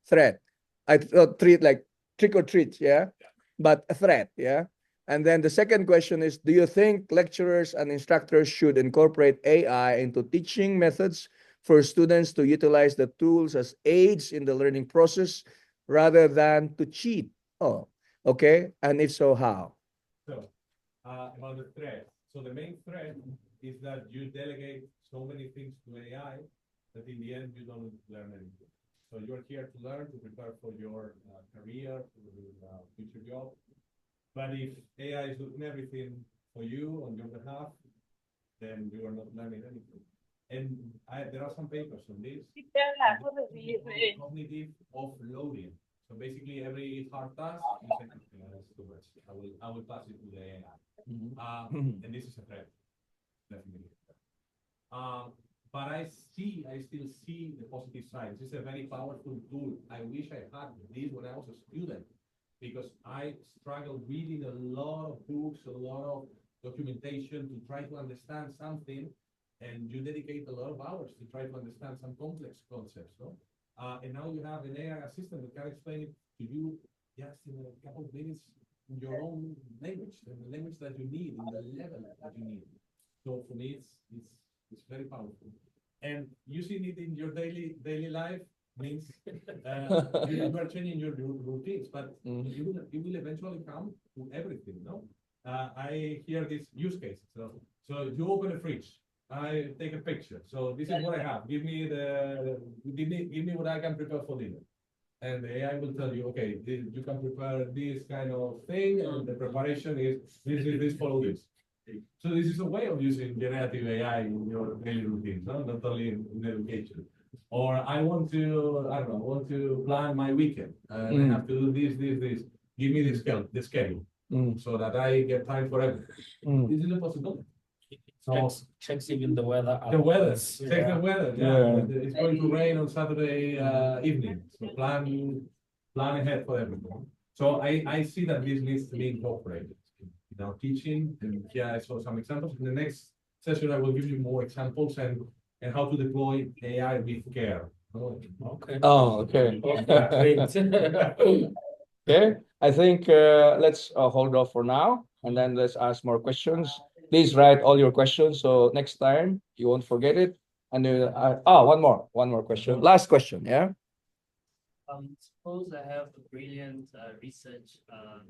A: threat. I thought treat like trick or treat, yeah, but a threat, yeah. And then the second question is, do you think lecturers and instructors should incorporate AI into teaching methods for students to utilize the tools as aids in the learning process rather than to cheat? Oh, okay. And if so, how?
B: So, about the threat. So the main threat is that you delegate so many things to AI that in the end you don't learn anything. So you're here to learn, to prepare for your career, for your future job. But if AI is doing everything for you on your behalf, then you are not learning anything. And there are some papers on this. Cognitive offloading. So basically, every hard task you say, that's too much. I will pass it to the AI. And this is a threat, definitely. But I still see the positive side. This is a very powerful tool. I wish I had this when I was a student, because I struggled reading a lot of books, a lot of documentation to try to understand something, and you dedicate a lot of hours to try to understand some complex concepts, no? And now you have an AI assistant that can explain it to you just in a couple of minutes in your own language, in the language that you need, in the level that you need. So for me, it's very powerful. And using it in your daily life means you are changing your routines, but it will eventually come to everything, no? I hear this use case. So you open a fridge, I take a picture. So this is what I have. Give me what I can prepare for dinner. And the AI will tell you, okay, you can prepare this kind of thing, and the preparation is this, follow this. So this is a way of using generative AI in your daily routines, no? Not only in education. Or I want to plan my weekend, and I have to do this. Give me the schedule, so that I get time for everything. This is a possibility. So
I: Checks even the weather.
B: the weather,
I: Yeah.
B: check the weather. Yeah. It's going to rain on Saturday evening, so plan ahead for everyone. So I see that this needs to be incorporated in our teaching, and here I saw some examples. In the next session, I will give you more examples and how to deploy AI with care.
I: Okay.
A: Oh, okay. Okay, I think let's hold off for now, and then let's ask more questions. Please write all your questions, so next time you won't forget it. And one more question. Last question, yeah.
I: Suppose I have a brilliant research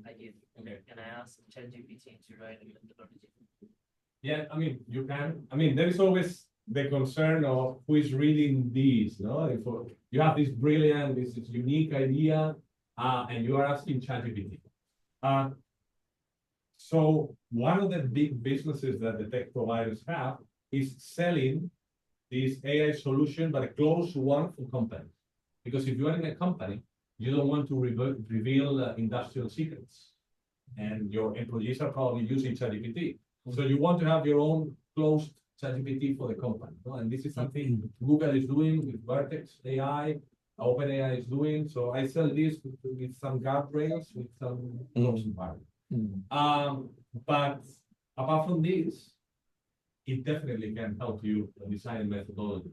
I: idea,
B: Okay.
I: and I ask ChatGPT to write a methodology.
B: Yeah, I mean, you can. I mean, there is always the concern of who is reading these. No, if you have this brilliant, this unique idea, and you are asking ChatGPT. So one of the big businesses that the tech providers have is selling this AI solution, but a closed one for companies. Because if you are in a company, you don't want to reveal industrial secrets, and your employees are probably using ChatGPT. So you want to have your own closed ChatGPT for the company. No? And this is something Google is doing with Vertex AI, OpenAI is doing. So I sell this with some guardrails, with some closed environment. But apart from this, it definitely can help you design a methodology.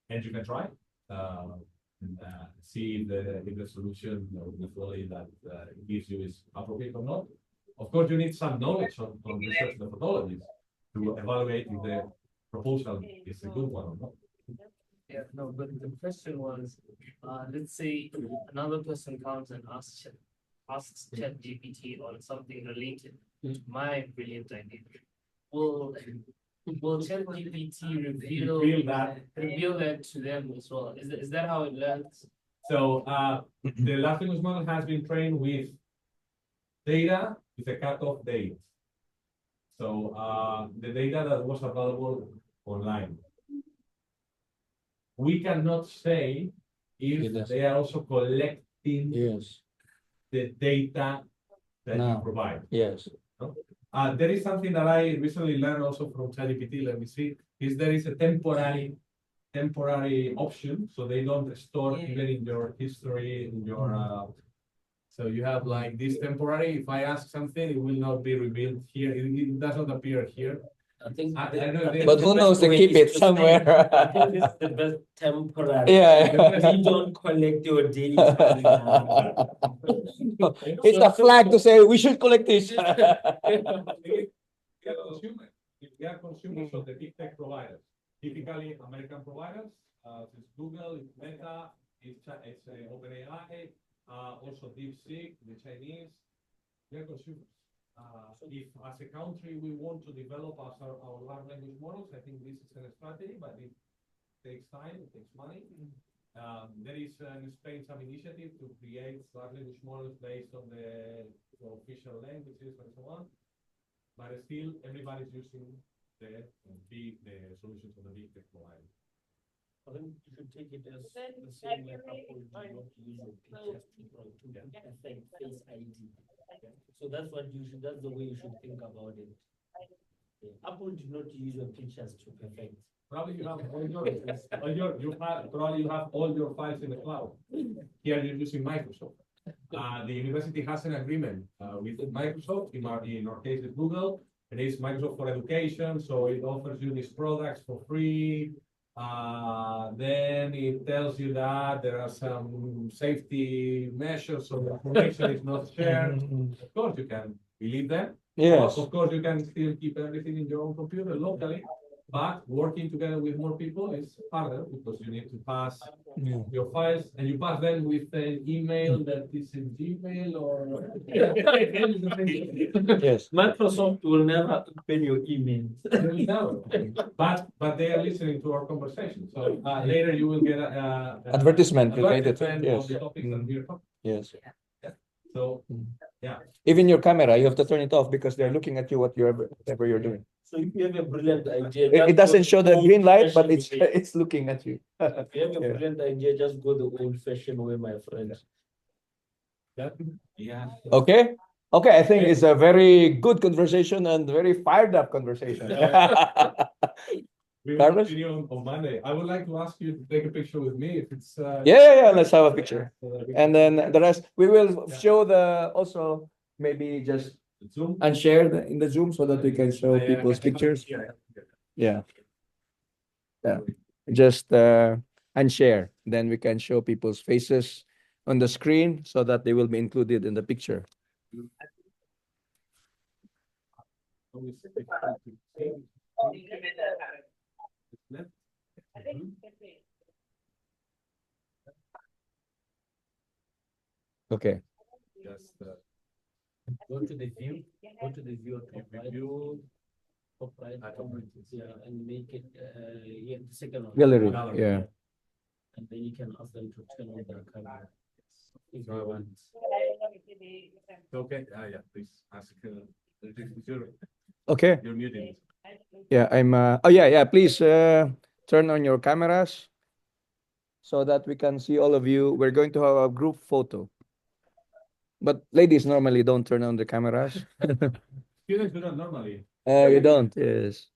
B: And you can try and see if the solution or methodology that it gives you is appropriate or not. Of course, you need some knowledge on research methodologies to evaluate if the proposal is a good one or not.
I: Yeah, no, but the question was, let's say another person comes and asks ChatGPT on something related to my brilliant idea. Will ChatGPT reveal that to them as well? Is that how it learns?
B: So the large language model has been trained with data with a cutoff date. So the data that was available online. We cannot say if they are also collecting the data that you provide.
A: Yes.
B: There is something that I recently learned also from ChatGPT. Let me see. There is a temporary option, so they don't store even in your history, in your. So you have like this temporary. If I ask something, it will not be revealed here. It does not appear here.
I: I think,
B: I don't know
A: But who knows? They keep it somewhere.
I: I think this is the best temporary.
A: Yeah.
I: You don't collect your data.
A: It's a flag to say we should collect this.
B: We are consumers. We are consumers of the big tech providers. Typically, American providers, it's Google, it's Meta, it's OpenAI, also DeepSeek, the Chinese. We are consumers. If as a country we want to develop our large language models, I think this is a strategy, but it takes time, it takes money. There is in Spain some initiative to create large language models based on the official languages and so on. But still, everybody's using the solutions of the big tech providers.
I: I think you should take it as the same way Apple do not use your pictures to affect Face ID. So that's the way you should think about it. Apple did not use your pictures to perfect.
B: Probably you have all your files in the cloud. Here you're using Microsoft. The university has an agreement with Microsoft. In our case, with Google. It is Microsoft for Education, so it offers you these products for free. Then it tells you that there are some safety measures, so the information is not shared. Of course, you can believe them.
A: Yes.
B: Of course, you can still keep everything in your own computer locally, but working together with more people is harder because you need to pass your files, and you pass them with an email that is in Gmail or.
A: Yes.
I: Microsoft will never open your emails.
B: But they are listening to our conversation. So later you will get
A: Advertisement related.
B: of
A: Yes.
B: the topics that we are talking.
A: Yes.
B: So
A: Even your camera, you have to turn it off because they're looking at you whatever you're doing.
I: So if you have a brilliant idea,
A: It doesn't show the green light, but it's looking at you.
I: If you have a brilliant idea, just go the old-fashioned way, my friend.
B: Yeah.
A: Okay. Okay, I think it's a very good conversation and very fired up conversation.
B: We will
A: Carlos?
B: continue on Monday. I would like to ask you to take a picture with me if it's.
A: Yeah. Let's have a picture. And then the rest, we will show also maybe just
B: Zoom.
A: and share in the Zoom so that we can show people's pictures. Yeah. Yeah. Just unshare. Then we can show people's faces on the screen so that they will be included in the picture. Okay.
B: Just
I: Go to the view, go to the view of
B: view.
I: yeah, and make it, yeah, the second one.
A: Gallery. Yeah.
I: And then you can ask them to turn on their camera. If
B: So I
I: they
B: want.
I: want.
B: Okay. Yeah. Please ask.
A: Okay.
B: You're muted.
A: Yeah, I'm oh yeah, please turn on your cameras so that we can see all of you. We're going to have a group photo. But ladies normally don't turn on the cameras.
B: Students do not normally.
A: You don't, yes.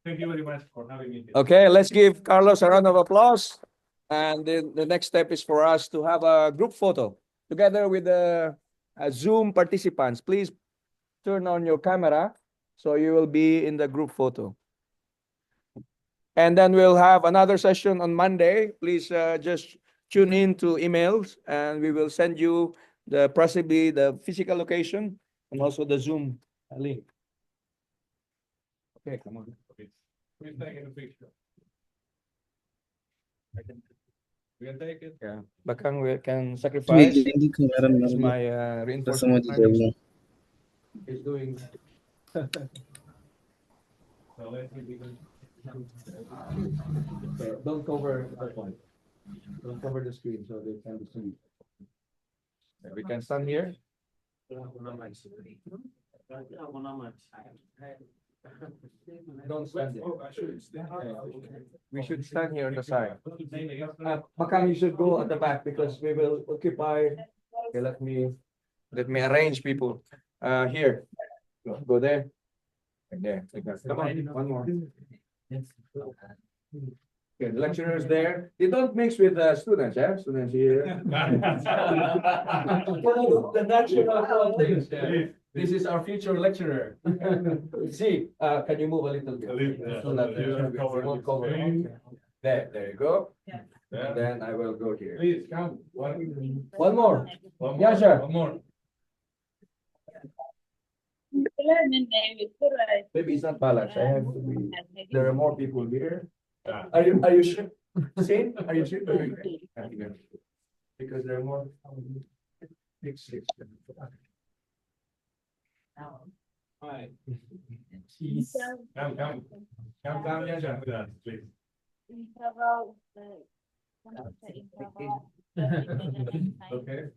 B: Thank you very much for having me.
A: Okay, let's give Carlos a round of applause. And the next step is for us to have a group photo together with the Zoom participants. Please turn on your camera so you will be in the group photo. And then we'll have another session on Monday. Please just tune in to emails and we will send you possibly the physical location and also the Zoom link. Okay, come on.
B: Please take a picture. We can take it.
A: Yeah, Bakang we can sacrifice. This is
J: Is
A: my reinforcement learning. He's doing.
B: So let me begin.
A: Okay, don't cover that one. Don't cover the screen so they can see. Okay, we can stand here. Don't stand there. We should stand here on the side. Bakang, you should go at the back because we will occupy. Okay, let me arrange people. Here, go there. And there. Like that. Come on, one more. Okay, the lecturers there. They don't mix with the students, yeah? Students here. The natural things. Yeah. This is our future lecturer. See, can you move a little bit? So that we won't cover. There you go.
B: Yeah.
A: And then I will go here.
B: Please come.
A: One more.
B: One
A: Yeah, sure.
B: One more.
A: Maybe it's not balanced. I have to be. There are more people here. Are you sure? See? Are you sure? Yeah. Because there are more. Six.
B: Hi. Come, yeah, sure. Please. Okay.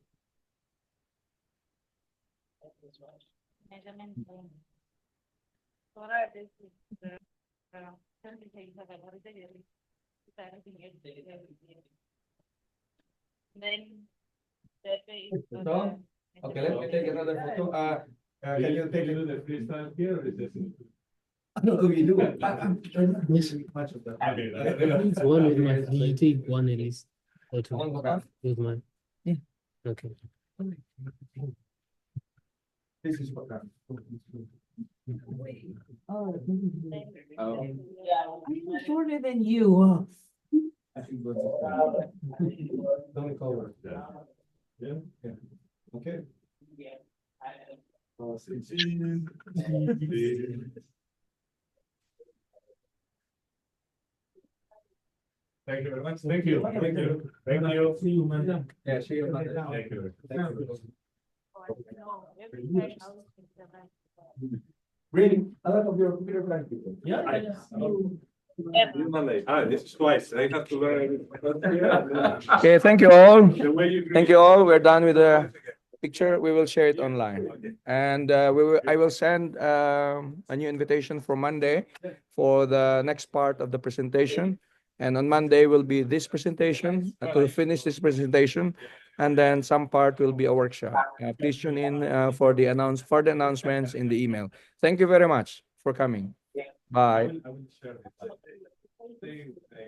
A: Ito? Okay, let me take another photo. Can you take
B: do the freestyle here or is this?
A: No, we do.
I: Yes.
A: Much of that.
B: Okay.
I: One with mine. Did you take one at least? Or two?
A: One more.
I: With mine.
A: Yeah.
I: Okay.
A: This is what I'm.
K: I'm shorter than you.
A: I think good. Don't cover.
B: Yeah.
A: Okay.
B: Thank you very much. Thank you. Thank you. Thank you.
A: See you, man. Yeah, see you.
B: Thank you.
A: Bring a lot of your computer plan people.
I: Yeah.
B: This is twice. I have to learn.
A: Okay, thank you all.
B: The way you
A: Thank you all. We're done with the picture. We will share it online. And I will send a new invitation for Monday for the next part of the presentation. And on Monday will be this presentation to finish this presentation. And then some part will be a workshop. Please tune in for the announcements in the email. Thank you very much for coming. Bye.
B: I will share it.